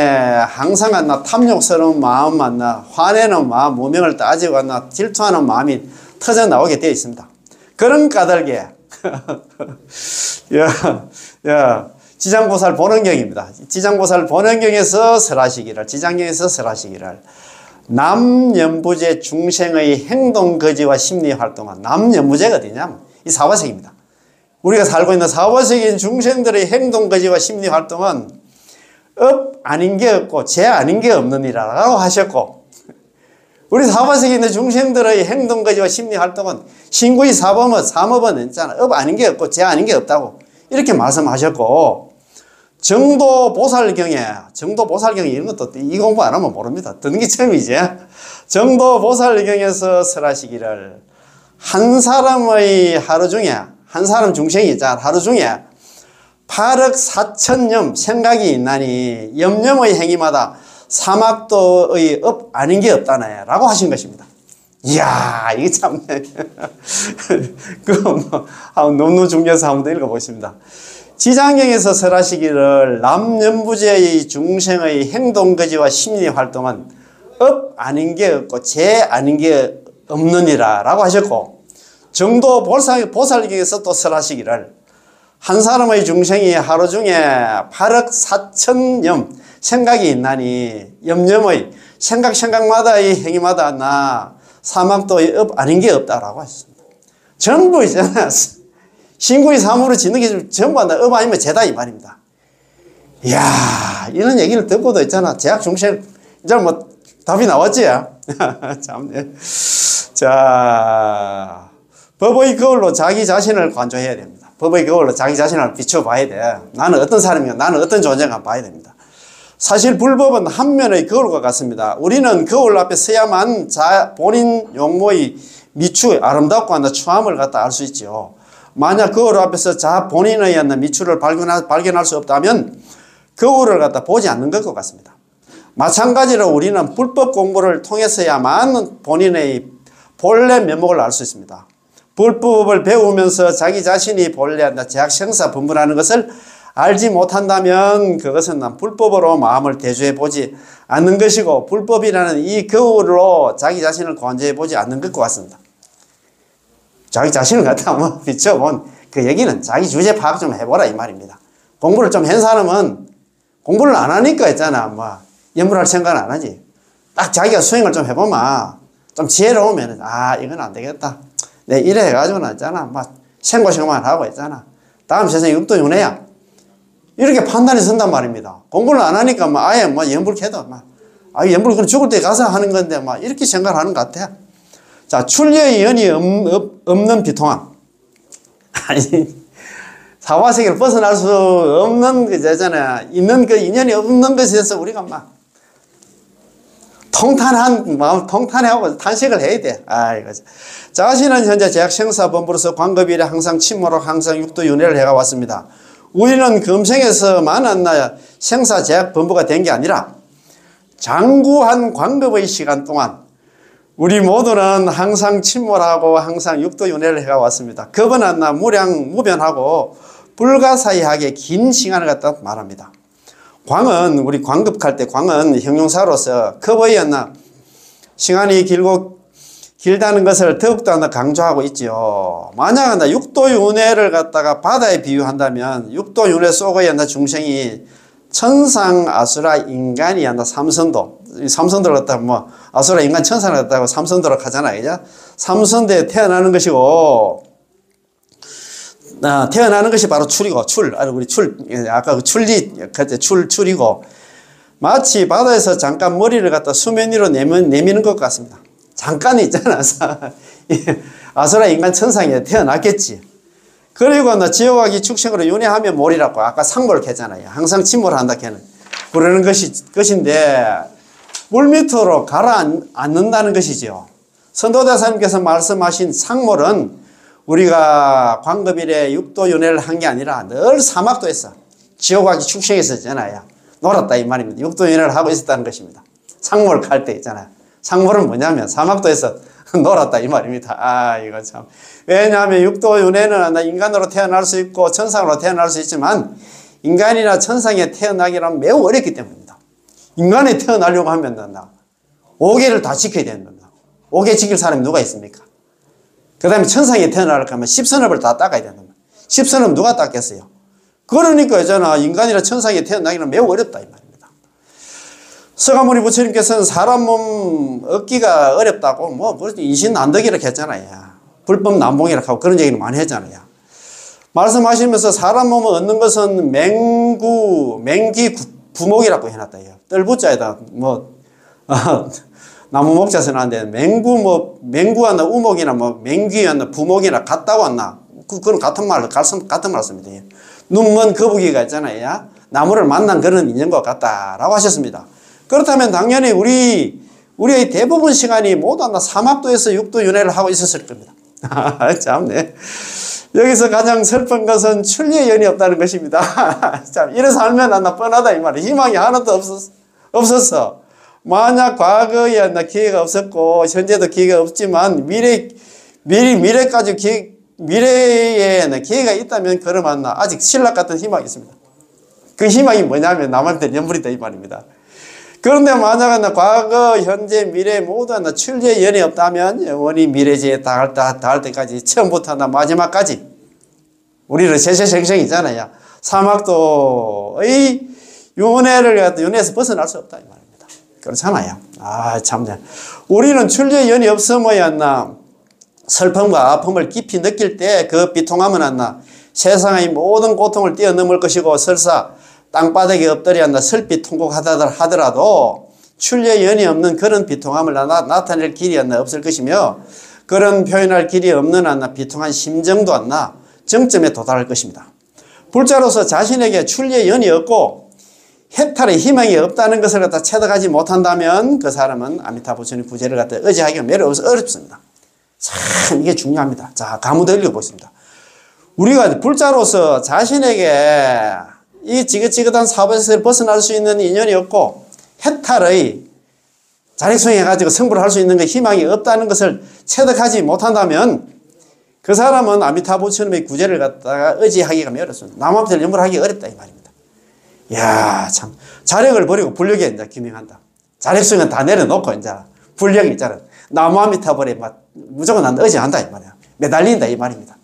항상 탐욕스러운 마음만 화내는 마음, 무명을 따지고 질투하는 마음이 터져 나오게 되어 있습니다. 그런 까닭에 지장보살 본원경입니다. 지장보살 본원경에서 설하시기를 지장경에서 설하시기를 남연부제 중생의 행동거지와 심리활동은 남연부제가 어디냐면 이 사바sek입니다. 우리가 살고 있는 사바sek인 중생들의 행동거지와 심리활동은 업 아닌 게 없고 재 아닌 게 없느니라라고 하셨고 우리 사바sek에 있는 중생들의 행동거지와 심리활동은 신구의 삼업은 있잖아. 업 아닌 게 없고 재 아닌 게 없다고 이렇게 말씀하셨고 정도보살경에 이런 것도 이 공부 안 하면 모릅니다. 듣는 게 처음이지. 정도보살경에서 설하시기를 한 사람의 하루 중에 한 사람 중생이 있잖아. 하루 중에 8억 4천념 생각이 있나니 염념의 행위마다 사막도의 업 아닌 게 없다네 라고 하신 것입니다. 이야 이게 참 그거 논문 중에서 한번 더 읽어보겠습니다. 지장경에서 설하시기를 남연부제의 중생의 행동거지와 심리활동은 업 아닌 게 없고 재 아닌 게 없느니라 라고 하셨고 정도보살경에서 또 설하시기를 한 사람의 중생이 하루 중에 8억 4천념 생각이 있나니 염념의 생각마다의 행위마다 사막도의 업 아닌 게 없다라고 하셨습니다. 전부 있잖아요. 신구의 삼으로 짓는 게 전부 업 아니면 죄다 이 말입니다. 이야 이런 얘기를 듣고도 있잖아. 제약 중생 이제 뭐 답이 나왔지? 참. 자 법의 거울로 자기 자신을 관조해야 됩니다. 법의 거울로 자기 자신을 비춰봐야 돼. 나는 어떤 사람인가 나는 어떤 존재인가 봐야 됩니다. 사실 불법은 한 면의 거울과 같습니다. 우리는 거울 앞에 서야만 본인 용모의 미추, 아름답고 추함을 갖다 알 수 있죠. 만약 거울 앞에서 본인의 미추를 발견할 수 없다면 거울을 갖다 보지 않는 것과 같습니다. 마찬가지로 우리는 불법 공부를 통해서야만 본인의 본래 면목을 알 수 있습니다. 불법을 배우면서 자기 자신이 본래 제약생사 분분하는 것을 알지 못한다면 그것은 불법으로 마음을 대조해 보지 않는 것이고 불법이라는 이 거울로 자기 자신을 관조해 보지 않는 것과 같습니다. 자기 자신을 갖다 비춰본 그 얘기는 자기 주제 파악 좀 해보라 이 말입니다. 공부를 좀 한 사람은 공부를 안 하니까 있잖아. 연불할 생각은 안 하지. 딱 자기가 수행을 좀 해보면 좀 지혜로우면 이건 안 되겠다. 내 이래 해가지고는 있잖아. 생고생만 하고 있잖아. 다음 세상에 육도윤회야. 이렇게 판단이 선단 말입니다. 공부를 안 하니까 아예 연불해도 연불 그냥 죽을 때 가서 하는 건데 이렇게 생각하는 것 같아. 자, 출려의 연이 없는 비통함. 아니, 사화세계를 벗어날 수 없는 거잖아. 있는 그 인연이 없는 것에서 우리가 통탄한 마음, 통탄하고 탄식을 해야 돼. 자신은 현재 제약생사본부로서 관급일에 항상 침몰하고 항상 육도윤회를 해가 왔습니다. 우리는 금생에서만 생사제약본부가 된 게 아니라 장구한 관급의 시간 동안 우리 모두는 항상 침몰하고 항상 육도윤회를 해가 왔습니다. 급은 무량무변하고 불가사의하게 긴 시간을 갖다 말합니다. 광은 우리 관급할 때 광은 형용사로서 급의 시간이 길다는 것을 더욱더 강조하고 있지요. 만약 육도윤회를 갖다가 바다에 비유한다면 육도윤회 속의 중생이 천상, 아수라, 인간이 삼선도를 갖다가 아수라, 인간, 천상을 갖다가 삼선도로 하잖아요. 그죠? 삼선도에 태어나는 것이고 태어나는 것이 바로 출이고, 아까 그 출이고, 마치 바다에서 잠깐 머리를 갖다 수면 위로 내미는 것 같습니다. 잠깐 있잖아. 아수라 인간 천상에 태어났겠지. 그리고 지옥아기 축생으로 윤회하며 몰이라고 아까 상몰을 했잖아요. 항상 침몰한다 걔는. 그러는 것인데 물 밑으로 가라앉는다는 것이죠. 선도대사님께서 말씀하신 상몰은 우리가 광급일에 육도윤회를 한 게 아니라 늘 사막도에서 지옥아기 축생에 있었잖아요. 놀았다 이 말입니다. 육도윤회를 하고 있었다는 것입니다. 상몰 갈 때 있잖아요. 상몰은 뭐냐면 사막도에서 놀았다 이 말입니다. 이거 참. 왜냐하면 육도윤회는 인간으로 태어날 수 있고 천상으로 태어날 수 있지만 인간이나 천상에 태어나기란 매우 어렵기 때문입니다. 인간에 태어나려고 하면 5개를 다 지켜야 되는 겁니다. 5개 지킬 사람이 누가 있습니까? 그 다음에 천상에 태어나려고 하면 10선업을 다 닦아야 되는 겁니다. 10선업 누가 닦겠어요? 그러니까 있잖아. 인간이나 천상에 태어나기는 매우 어렵다 이 말입니다. 서가모니 부처님께서는 사람 몸 얻기가 어렵다고 인신난덕이라고 했잖아요. 불법 난봉이라고 하고 그런 얘기를 많이 했잖아요. 말씀하시면서 사람 몸을 얻는 것은 맹기 부목이라고 해놨다요. 뜰부자에다 나무 목자서 나는데 맹구였나 우목이나 맹귀였나 부목이나 같다고 했나? 그건 같은 말씀입니다. 눈먼 거북이가 있잖아요. 나무를 만난 그런 인연과 같다라고 하셨습니다. 그렇다면 당연히 우리의 대부분 시간이 모두 사막도에서 육도윤회를 하고 있었을 겁니다. 참네. 여기서 가장 슬픈 것은 출리의 연이 없다는 것입니다. 참, 이래 살면 뻔하다 이 말이에요. 희망이 하나도 없었어. 만약 과거에 기회가 없었고 현재도 기회가 없지만 미래까지 미래에 기회가 있다면 그러면 아직 신락 같은 희망이 있습니다. 그 희망이 뭐냐면 남한테 연불이다 이 말입니다. 그런데 만약 과거, 현재, 미래 모두 출리의 연이 없다면 영원히 미래지에 닿을 때까지 처음부터 마지막까지 우리는 세세생생이잖아요. 사막도의 윤회에서 벗어날 수 없다 이 말입니다. 그렇잖아요. 참. 우리는 출리의 연이 없으면 슬픔과 아픔을 깊이 느낄 때 그 비통함은 세상의 모든 고통을 뛰어넘을 것이고 설사 땅바닥에 엎드려 슬피 통곡하더라도 출리의 연이 없는 그런 비통함을 나타낼 길이 없을 것이며 그런 표현할 길이 없는 비통한 심정도 정점에 도달할 것입니다. 불자로서 자신에게 출리의 연이 없고 해탈의 희망이 없다는 것을 체득하지 못한다면 그 사람은 아미타 부처님 구제를 의지하기가 매우 어렵습니다. 참 이게 중요합니다. 자, 가무도 읽어보겠습니다. 우리가 불자로서 자신에게 이 지긋지긋한 사업에서 벗어날 수 있는 인연이 없고 해탈의 자력성해가지고 승부를 할 수 있는 희망이 없다는 것을 체득하지 못한다면 그 사람은 아미타 부처님의 구제를 의지하기가 매우 어렵습니다. 남한테 연불하기 어렵다 이 말입니다. 이야 참 자력을 버리고 불력에 이제 기명한다. 자력성은 다 내려놓고 이제 불력이 있잖아. 나무 아미타불에 무조건 의지한다 이 말이야. 매달린다 이 말입니다.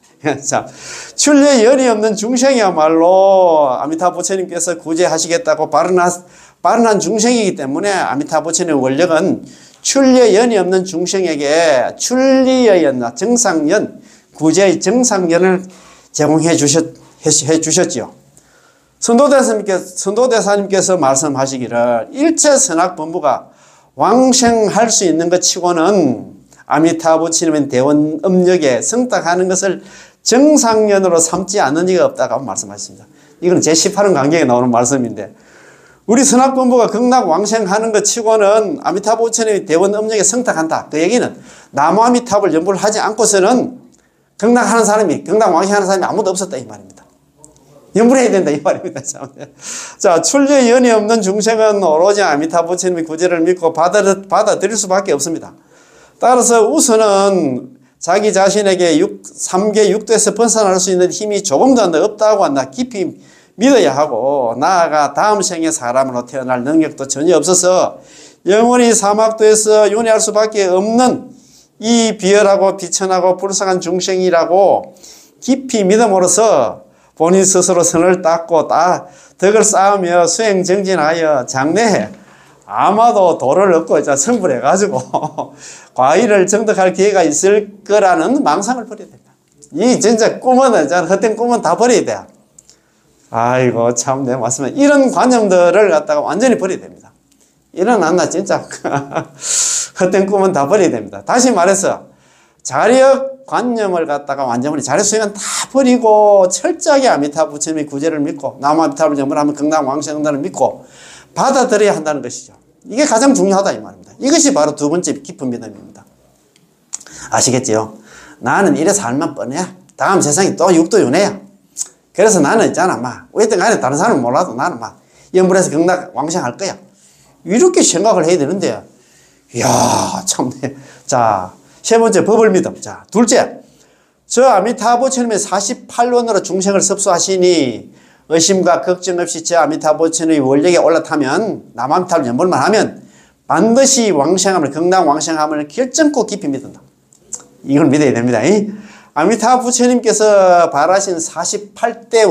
자, 출리의 연이 없는 중생이야말로 아미타 부처님께서 구제하시겠다고 발언한 중생이기 때문에 아미타 부처님의 원력은 출리의 연이 없는 중생에게 출리의 정상연, 구제의 정상연을 제공해 주셨지요. 선도대사님께서 말씀하시기를 일체 선악본부가 왕생할 수 있는 것 치고는 아미타 부처님의 대원 음력에 성탁하는 것을 정상연으로 삼지 않는 이가 없다고 말씀하셨습니다. 이건 제18원 강경에 나오는 말씀인데 우리 선악본부가 극락왕생하는 것 치고는 아미타 부처님의 대원 음력에 성탁한다. 그 얘기는 나무 아미타불 연불을 하지 않고서는 극락왕생하는 사람이 아무도 없었다 이 말입니다. 연불해야 된다 이 말입니다. 자, 출리의 연이 없는 중생은 오로지 아미타 부처님의 구제를 믿고 받아들일 수밖에 없습니다. 따라서 우선은 자기 자신에게 3계 6도에서 벗어날 수 있는 힘이 조금도 없다고 깊이 믿어야 하고 나아가 다음 생에 사람으로 태어날 능력도 전혀 없어서 영원히 사막도에서 윤회할 수밖에 없는 이 비열하고 비천하고 불쌍한 중생이라고 깊이 믿음으로써 본인 스스로 선을 닦고 덕을 쌓으며 수행정진하여 장래에 아마도 도를 얻고 성불해가지고 과일을 정득할 기회가 있을 거라는 망상을 버려야 됩니다. 이 진짜 꿈은, 헛된 꿈은 다 버려야 돼. 아이고, 참, 내 말씀은 이런 관념들을 갖다가 완전히 버려야 됩니다. 일어났나, 진짜. 헛된 꿈은 다 버려야 됩니다. 다시 말해서, 자력 관념을 갖다가 완전히 자력 수행은 다 버리고, 철저하게 아미타 부처님의 구제를 믿고, 남아미타불 염불하면 극락왕생한다를 믿고, 받아들여야 한다는 것이죠. 이게 가장 중요하다, 이 말입니다. 이것이 바로 두 번째 깊은 믿음입니다. 아시겠지요? 나는 이래 살면 뻔해. 다음 세상이 또 육도윤회야. 그래서 나는 있잖아, 어쨌든 간에 다른 사람은 몰라도 나는 염불에서 극락 왕생할 거야. 이렇게 생각을 해야 되는데, 이야, 참네. 자, 세 번째 법을 믿음. 자, 둘째. 저 아미타 부처님의 48원으로 중생을 섭수하시니 의심과 걱정 없이 저 아미타 부처님의 원력에 올라타면 남아미타를 염불만 하면 반드시 왕생함을, 극락 왕생함을 결정코 깊이 믿는다. 이걸 믿어야 됩니다. 아미타 부처님께서 발하신 48대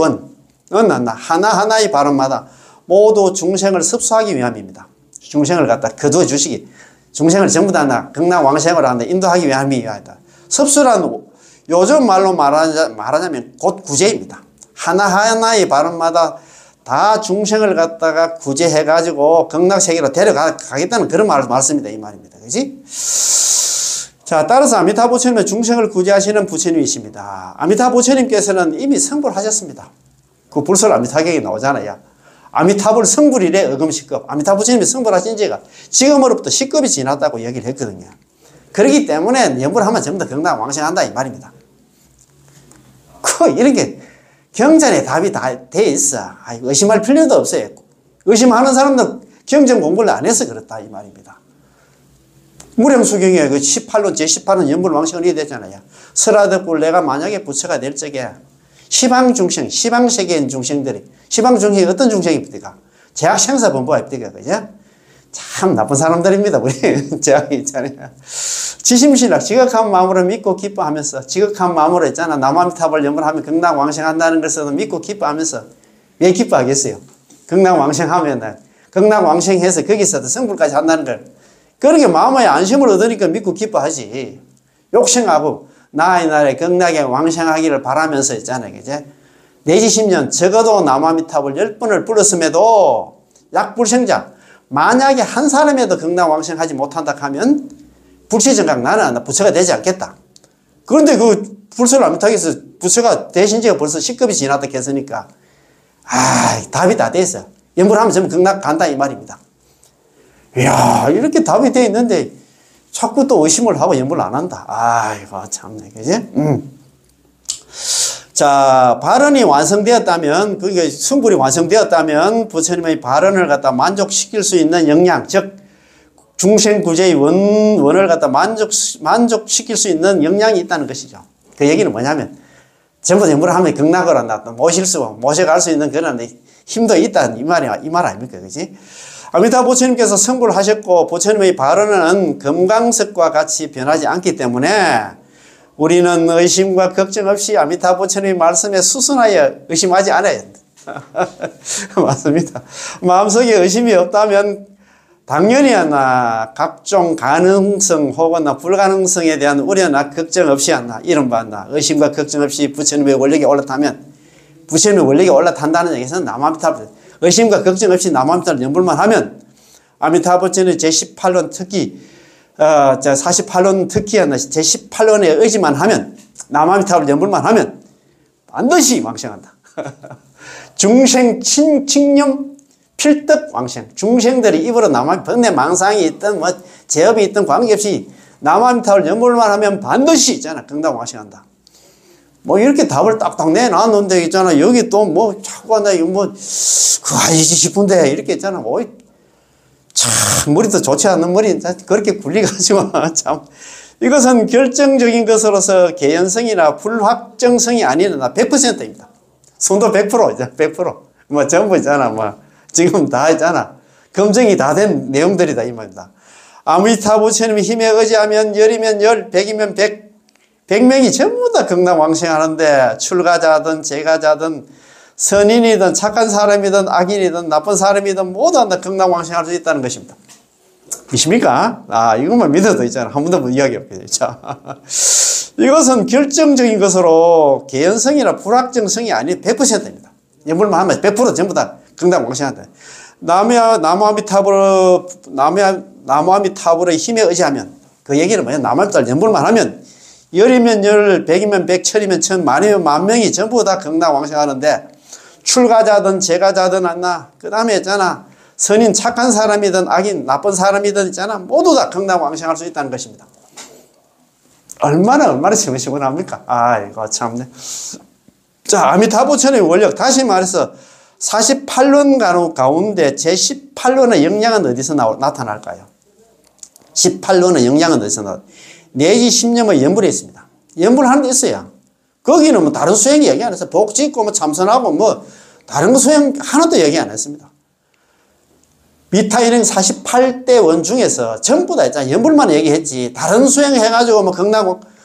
원은 하나하나의 발언마다 모두 중생을 섭수하기 위함입니다. 중생을 갖다 거두어 주시기, 중생을 전부 다 극락 왕생으로 한다, 인도하기 위함이다. 섭수란 요즘 말로 말하자면 곧 구제입니다. 하나하나의 발언마다 다 중생을 갖다가 구제해가지고 극락세계로 데려가겠다는 그런 말씀입니다. 이 말입니다. 그지? 자, 따라서 아미타 부처님은 중생을 구제하시는 부처님이십니다. 아미타 부처님께서는 이미 성불 하셨습니다. 그 불설 아미타경에 나오잖아요. 아미타불 성불이래, 어금시급. 아미타 부처님이 성불하신 지가 지금으로부터 10급이 지났다고 얘기를 했거든요. 그렇기 때문에 염불하면 전부 다 극락 왕생한다, 이 말입니다. 이런 게 경전에 답이 다 돼 있어. 의심할 필요도 없어요. 의심하는 사람들 경전 공부를 안 해서 그렇다, 이 말입니다. 무량수경에 그 18론, 제18론 염불왕생을 해야 되잖아요. 설하덕불 내가 만약에 부처가 될 적에 시방중생, 시방세계인 중생들이, 시방중생이 어떤 중생입니까? 제약생사본부입니까? 그죠? 참 나쁜 사람들입니다, 우리. 제약이 있잖아요. 지심신학, 지극한 마음으로 믿고 기뻐하면서, 지극한 마음으로 있잖아. 남아미타불 염불하면 극락왕생한다는 것을 믿고 기뻐하면서, 왜 기뻐하겠어요? 극락왕생하면, 극락왕생해서 거기서도 성불까지 한다는 걸. 그렇게 마음의 안심을 얻으니까 믿고 기뻐하지. 욕심하고 나의 날에 극락에 왕생하기를 바라면서 있잖아요. 그제? 내지 10년 적어도 남아미타불 10번을 불렀음에도 약불생자, 만약에 한 사람에도 극락 왕생하지 못한다 하면 불시정각 나는 부처가 되지 않겠다. 그런데 그 불설 아미타에서 부처가 되신 지가 벌써 10급이 지났다 했으니까 답이 다 됐어. 염불하면 전부 극락 간다, 이 말입니다. 이야, 이렇게 답이 돼 있는데 자꾸 또 의심을 하고 염불 안 한다. 아이고, 참네. 그지? 자, 발언이 완성되었다면, 그게 성불이 완성되었다면 부처님의 발언을 갖다 만족시킬 수 있는 역량, 즉 중생구제의 원을 갖다 만족시킬 수 있는 역량이 있다는 것이죠. 그 얘기는 뭐냐면 전부 염불을 하면 극락을 한다. 모셔갈 수 있는 그런 힘도 있다. 이 말 아닙니까? 그지? 아미타 부처님께서 성불을 하셨고 부처님의 발언은 금강석과 같이 변하지 않기 때문에 우리는 의심과 걱정 없이 아미타 부처님의 말씀에 수순하여 의심하지 않아야 합니다. 맞습니다. 마음속에 의심이 없다면 당연히 각종 가능성 혹은 불가능성에 대한 우려나 걱정 없이 이른바 의심과 걱정 없이 부처님의 원력에 올라타면, 부처님의 원력에 올라탄다는 얘기에서는 남아미타 의심과 걱정 없이 남아미타를 염불만 하면 아미타 부처님의 제18론 특기 48론 특기야 제18론에 의지만 하면, 남아미타를 염불만 하면 반드시 왕생한다. 중생 칭념 필득 왕생. 중생들이 입으로 번뇌 망상이 있든 제업이 있든 관계없이 남아미타를 염불만 하면 반드시 있잖아, 극락 왕생한다. 이렇게 답을 딱딱 내놨는데 있잖아, 여기 또 자꾸 한다, 이거 그거 아니지 싶은데, 이렇게 있잖아. 참, 머리도 좋지 않는 머리, 그렇게 굴리가지고, 참. 이것은 결정적인 것으로서 개연성이나 불확정성이 아닌 100%입니다. 손도 100%죠, 100%. 전부 있잖아, 지금 다 있잖아. 검증이 다 된 내용들이다, 이 말입니다. 아미타 부처님의 힘에 의지하면 열이면 열, 백이면 백, 100명이 전부 다 극락 왕생하는데 출가자든 재가자든 선인이든 착한 사람이든 악인이든 나쁜 사람이든 모두 다 극락 왕생할 수 있다는 것입니다. 있습니까? 이것만 믿어도 있잖아. 한 번도 못 이야기 없게. 자, 이것은 결정적인 것으로 개연성이나 불확정성이 아닌 100%입니다. 연불만 하면 100% 전부 다 극락왕생한다. 나무아미타불의 힘에 의지하면, 그 얘기는 뭐냐? 나무아미타불 연불만 하면 열이면 열, 백이면 백, 천이면 천, 만이면 만명이 전부 다 극락왕생하는데, 출가자든 제가자든 안나, 그 다음에 있잖아, 선인 착한 사람이든 악인 나쁜 사람이든 있잖아, 모두 다 극락왕생할 수 있다는 것입니다. 얼마나 시원시원합니까? 이거 참네. 자, 아미타부처의 원력, 다시 말해서 48론 가운데 제18론의 영향은 어디서 나타날까요? 18론의 영향은 어디서 나타날까요? 내지 10념의 연불에 있습니다. 연불하는 데 있어요. 거기는 뭐 다른 수행 얘기 안 했어요. 복 짓고 뭐 참선하고 뭐 다른 거 수행 하나도 얘기 안 했습니다. 미타일행 48대 원 중에서 전부 다 있잖아요. 연불만 얘기했지 다른 수행 해가지고 뭐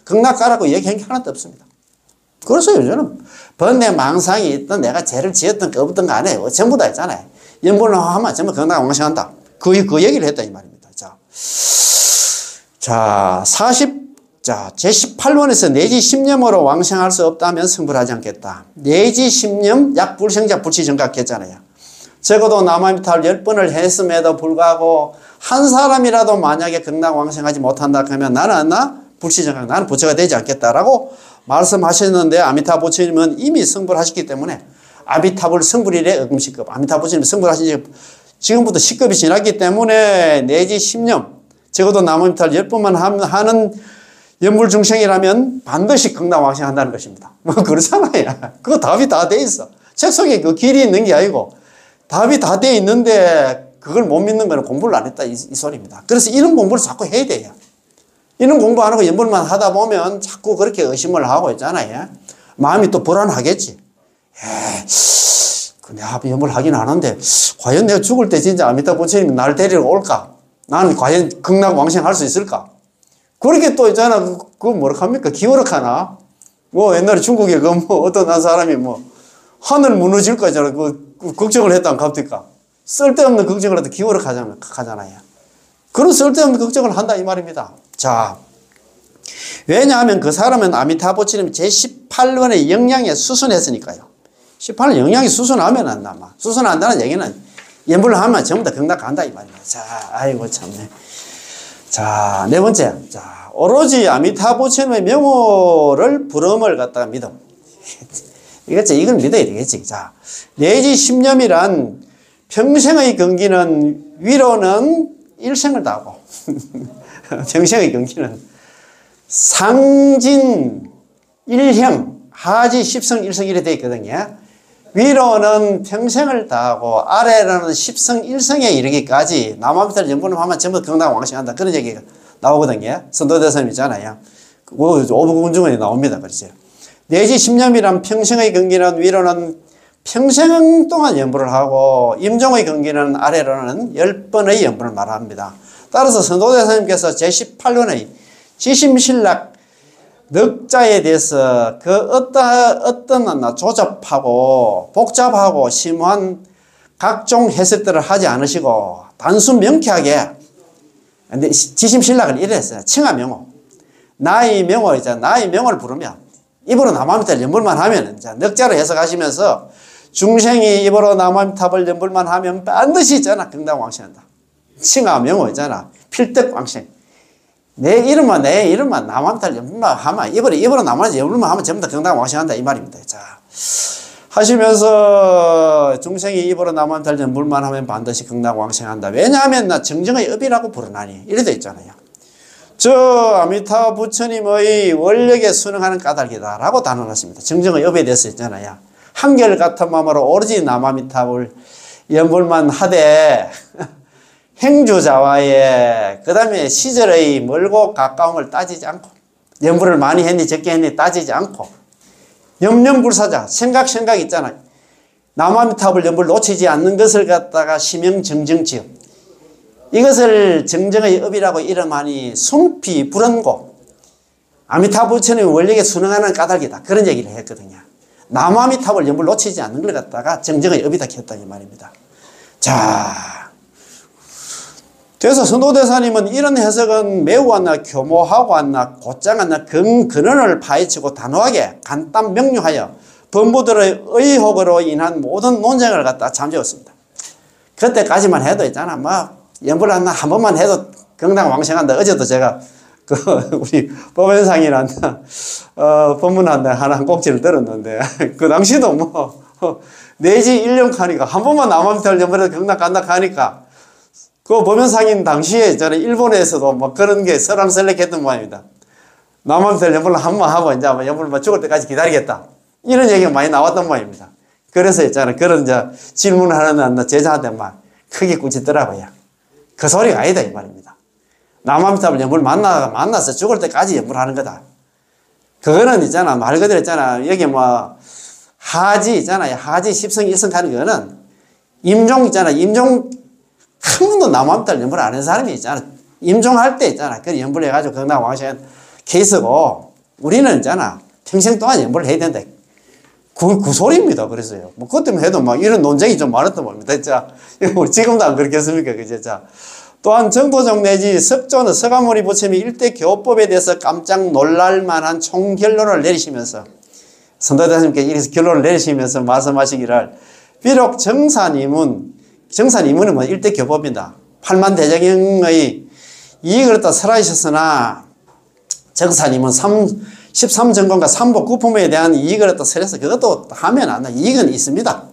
극락 가라고 얘기한 게 하나도 없습니다. 그래서 요즘은 번뇌 망상이 있든 내가 죄를 지었든 없든 간에 전부 다 있잖아요. 연불만 하면 전부 극락 왕생한다. 그 얘기를 했다 이 말입니다. 제18원에서 내지 10념으로 왕생할 수 없다면 성불하지 않겠다. 내지 10념 약 불생자 불치정각 했잖아요. 적어도 나무아미타불 10번을 했음에도 불구하고 한 사람이라도 만약에 극락 왕생하지 못한다 하면 나는 불치정각, 나는 부처가 되지 않겠다라고 말씀하셨는데, 아미타불 부처님은 이미 성불하셨기 때문에 아미타불 성불일에 의금시급, 아미타불 부처님 성불하신 지 지금부터 10급이 지났기 때문에 내지 10념, 적어도 나무아미타불 10번만 하는 연불중생이라면 반드시 극락왕생한다는 것입니다. 뭐 그렇잖아요. 그거 답이 다 돼 있어. 책 속에 그 길이 있는 게 아니고 답이 다 돼 있는데 그걸 못 믿는 거는 공부를 안 했다 이 소리입니다. 그래서 이런 공부를 자꾸 해야 돼요. 이런 공부 안 하고 연불만 하다 보면 자꾸 그렇게 의심을 하고 있잖아요. 마음이 또 불안하겠지. 내가 연불 하긴 하는데 과연 내가 죽을 때 진짜 아미타 부처님이 나를 데리러 올까? 나는 과연 극락왕생할 수 있을까? 그렇게 또 있잖아. 그거 뭐라 합니까? 기워럭하나? 뭐 옛날에 중국에 어떤 한 사람이 하늘 무너질 거잖아. 걱정을 했다면 갑니까? 쓸데없는 걱정을 해도 기워럭 하잖아요. 그런 쓸데없는 걱정을 한다 이 말입니다. 자, 왜냐하면 그 사람은 아미타 부처님 제18원의 영향에 수순했으니까요. 18원 영향이 수순하면 안 남아. 수순한다는 얘기는 연불을 하면 전부 다 극락 간다 이 말입니다. 자, 아이고 참네. 자, 네 번째. 자, 오로지 아미타 부처님의 명호를 부름을 갖다가 믿음. 이걸 믿어야 되겠지. 자, 내지 10념이란 평생의 경기는 위로는 일생을 다하고 평생의 경기는 상진 일형 하지 십성 일성 이래 되어 있거든요. 위로는 평생을 다하고 아래로는 십성일성에 이르기까지 나무아미타불 연불을 하면 전부 극락왕생한다. 그런 얘기가 나오거든요. 선도대사님 있잖아요. 오부군중원에 나옵니다. 그렇죠. 내지 10념이란 평생의 경기는 위로는 평생 동안 연불을 하고 임종의 경기는 아래로는 10번의 연불을 말합니다. 따라서 선도대사님께서 제18년의 지심신락 넉자에 대해서 그 어떤 조잡하고 복잡하고 심오한 각종 해석들을 하지 않으시고 단순 명쾌하게, 근데 지심신락은 이랬어요. 칭하명호. 나의 명호 있잖아. 나의 명호를 부르면 입으로 나무아미타불 연불만 하면 넉자로 해석하시면서 중생이 입으로 나무아미타불 연불만 하면 반드시 있잖아. 극락왕생한다. 칭하명호 있잖아. 필득왕생. 내 이름만 나무아미타불 연불만 하면 입으로 나무아미타불 연불만 하면 전부 다 극락왕생한다 이 말입니다. 자, 하시면서 중생이 입으로 나무아미타불 연불만 하면 반드시 극락왕생한다. 왜냐하면 나 정정의 업이라고 부르나니 이래 돼 있잖아요. 저 아미타 부처님의 원력에 순응하는 까닭이다 라고 단언하십니다. 정정의 업에 대해서 있잖아요. 한결같은 마음으로 오로지 나무아미타불 연불만 하되 행주자와의 그 다음에 시절의 멀고 가까움을 따지지 않고 연불을 많이 했니 적게 했니 따지지 않고 염려불사자 생각 있잖아요. 나무아미타불 연불 놓치지 않는 것을 갖다가 심형정정지음, 이것을 정정의 업이라고 이름하니 숨피 불언고 아미타 부처님의 원력에 순응하는 까닭이다. 그런 얘기를 했거든요. 나무아미타불 연불 놓치지 않는 걸 갖다가 정정의 업이다 했다 이 말입니다. 자, 그래서 선도대사님은 이런 해석은 매우 교모하고 곧장 근원을 파헤치고 단호하게 간단 명료하여 범부들의 의혹으로 인한 모든 논쟁을 갖다 잠재웠습니다. 그때까지만 해도 있잖아. 연불 한 번만 해도 경당왕생한다. 어제도 제가 우리 법연상이란 법문한다 하나 꼭지를 들었는데 그 당시도 내지 1년 가니까 한 번만 남한테 연불해도 경당 간다 하니까 그 법연상인 당시에 있잖아요. 일본에서도 그런 게 설랑설레했던 모양입니다. 남한테 연불 한 번 하고 이제 연불 죽을 때까지 기다리겠다. 이런 얘기가 많이 나왔던 모양입니다. 그래서 있잖아요. 그런 질문을 하는 제자한테 크게 꾸짖더라고요. 그 소리가 아니다 이 말입니다. 남한테 연불 만나서 죽을 때까지 연불하는 거다. 그거는 있잖아. 말 그대로 있잖아. 여기 하지 있잖아요. 하지 십성 일성 하는 거는 임종 있잖아. 임종 한 번도 남한테 연불 안 한 사람이 있잖아. 임종할 때 있잖아. 그 연불해가지고 건강왕생한 케이스고 우리는 있잖아. 평생 동안 연불을 해야 된다. 그 소리입니다. 그래서요. 그것 때문에 해도 이런 논쟁이 좀 많았던 겁니다. 진짜. 우리 지금도 안 그렇겠습니까? 그죠? 자. 또한 정도정 내지 석조는 서가모니 부처님이 일대 교법에 대해서 깜짝 놀랄 만한 총결론을 내리시면서 선도대사님께 이래서 결론을 내리시면서 말씀하시기를 비록 정사님은 일대 교법입니다. 8만 대장경의 이익을 갖다 설하셨으나 정사님은 13정권과 삼복 구품에 대한 이익을 갖다 설해서 그것도 하면 안 돼. 이익은 있습니다.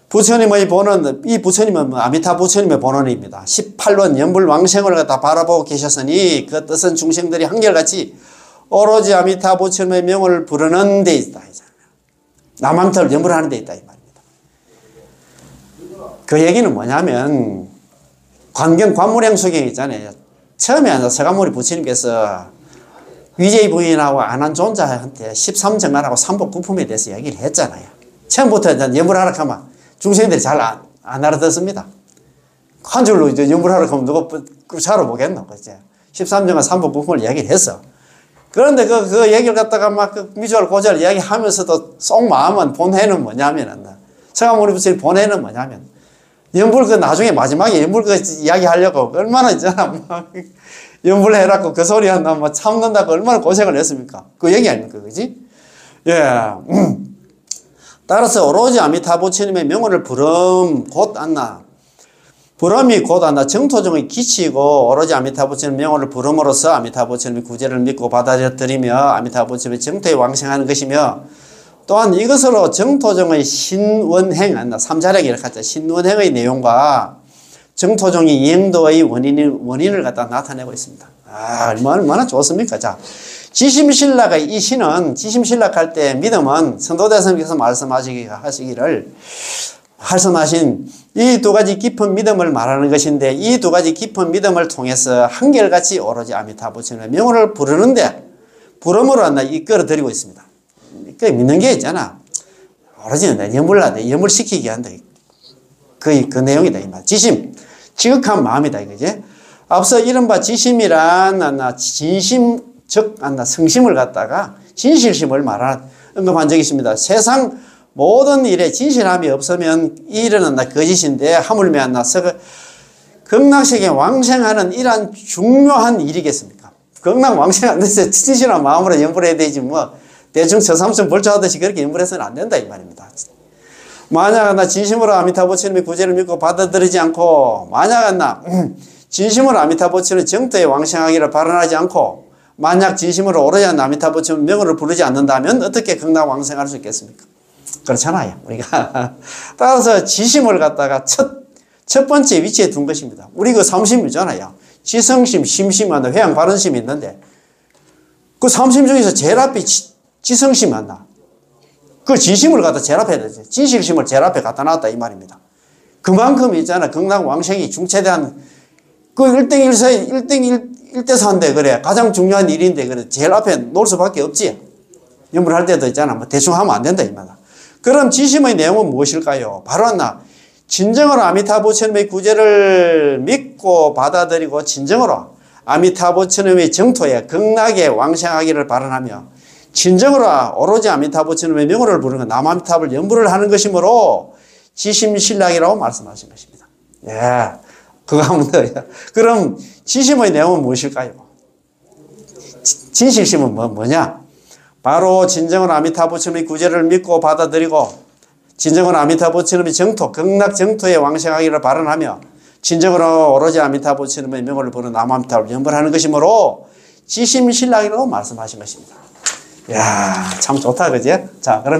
부처님의 본원, 이 부처님은 아미타 부처님의 본원입니다. 18원 연불왕생을 갖다 바라보고 계셨으니 그 뜻은 중생들이 한결같이 오로지 아미타 부처님의 명을 부르는 데 있다. 남한테를 연불하는 데 있다. 이 말입니다. 그 얘기는 뭐냐면 관물행수경 있잖아요. 처음에 서가모니 부처님께서 위제이 부인하고 안한존자한테 13정관하고 삼복구품에 대해서 얘기를 했잖아요. 처음부터 연불하라 하면 중생들이 잘 안 알아듣습니다. 한 줄로 이제 연불하라 하면 누가 잘 보겠노? 그죠? 13정관 삼복구품을 얘기를 했어. 그런데 그 얘기를 갖다가 미주알 고주알 이야기하면서도 속 마음은 본해는 뭐냐면 서가모니 부처님 본해는 뭐냐면 연불 나중에 마지막에 연불 이야기 하려고 얼마나 있잖아. 연불 해라고 그 소리 한다, 참는다고 얼마나 고생을 했습니까? 그 얘기 아닙니까? 그지? 예. 따라서 오로지 아미타 부처님의 명언을 부름이 곧 안나 정토정의 기치고 오로지 아미타 부처님의 명언을 부름으로써 아미타 부처님의 구제를 믿고 받아들이며 아미타 부처님의 정토에 왕생하는 것이며 또한 이것으로 정토정의 신원행, 삼자력 이렇게 하죠. 신원행의 내용과 정토종이 이행도의 원인을 갖다 나타내고 있습니다. 얼마나 좋습니까? 자, 지심신락의 이 신은 지심신락할 때 믿음은 선도대사님께서 말씀하신 이 두 가지 깊은 믿음을 말하는 것인데 이 두 가지 깊은 믿음을 통해서 한결같이 오로지 아미타 부처님의 명호를 부름으로 이끌어드리고 있습니다. 그 믿는 게 있잖아. 오로지 연불 시키게 한다. 그 내용이다. 이 말. 지심. 지극한 마음이다. 이거지. 앞서 이른바 지심이란 진심, 즉 성심을 갖다가 진실심을 언급한 적이 있습니다. 세상 모든 일에 진실함이 없으면 이 일은 거짓인데 하물며 극락세계 왕생하는 이러한 중요한 일이겠습니까? 극락 왕생하는 데서 진실한 마음으로 연불해야 되지 대충 저삼촌 벌초하듯이 그렇게 연불해서는 안 된다 이 말입니다. 만약 진심으로 아미타 부처님의 구제를 믿고 받아들이지 않고 만약 진심으로 아미타 부처님의 정토에 왕생하기를 발언하지 않고 만약 진심으로 오로지 아미타 부처님의 명호를 부르지 않는다면 어떻게 극락 왕생할 수 있겠습니까? 그렇잖아요. 우리가 따라서 지심을 갖다가 첫 번째 위치에 둔 것입니다. 우리 그 삼심이잖아요. 지성심, 심심, 회양, 발언심이 있는데 그 삼심 중에서 제일 앞에 지성심 한다. 그 진심을 갖다 제일 앞에 해야 되지. 진실심을 제일 앞에 갖다 놨다 이 말입니다. 그만큼 있잖아. 극락 왕생이 중체대한 그 1대4인데 그래. 가장 중요한 일인데 그래. 제일 앞에 놓을 수밖에 없지. 연불할 때도 있잖아. 대충 하면 안 된다 이 말이야. 그럼 지심의 내용은 무엇일까요? 바로 진정으로 아미타 부처님의 구제를 믿고 받아들이고 진정으로 아미타 부처님의 정토에 극락에 왕생하기를 발언하며 진정으로 오로지 아미타 부처님의 명호를 부르는 남아미타불 연불을 하는 것이므로 지심신락이라고 말씀하신 것입니다. 예. 그거 하면 돼요. 그럼 지심의 내용은 무엇일까요? 진실심은 뭐냐? 바로 진정한 아미타 부처님의 구제를 믿고 받아들이고 진정한 아미타 부처님의 정토, 극락 정토에 왕생하기를 발언하며 진정으로 오로지 아미타 부처님의 명을 부르는 남아미타를 염불하는 것이므로 지심신락이라고 말씀하신 것입니다. 이야, 참 좋다, 그지? 자, 그럼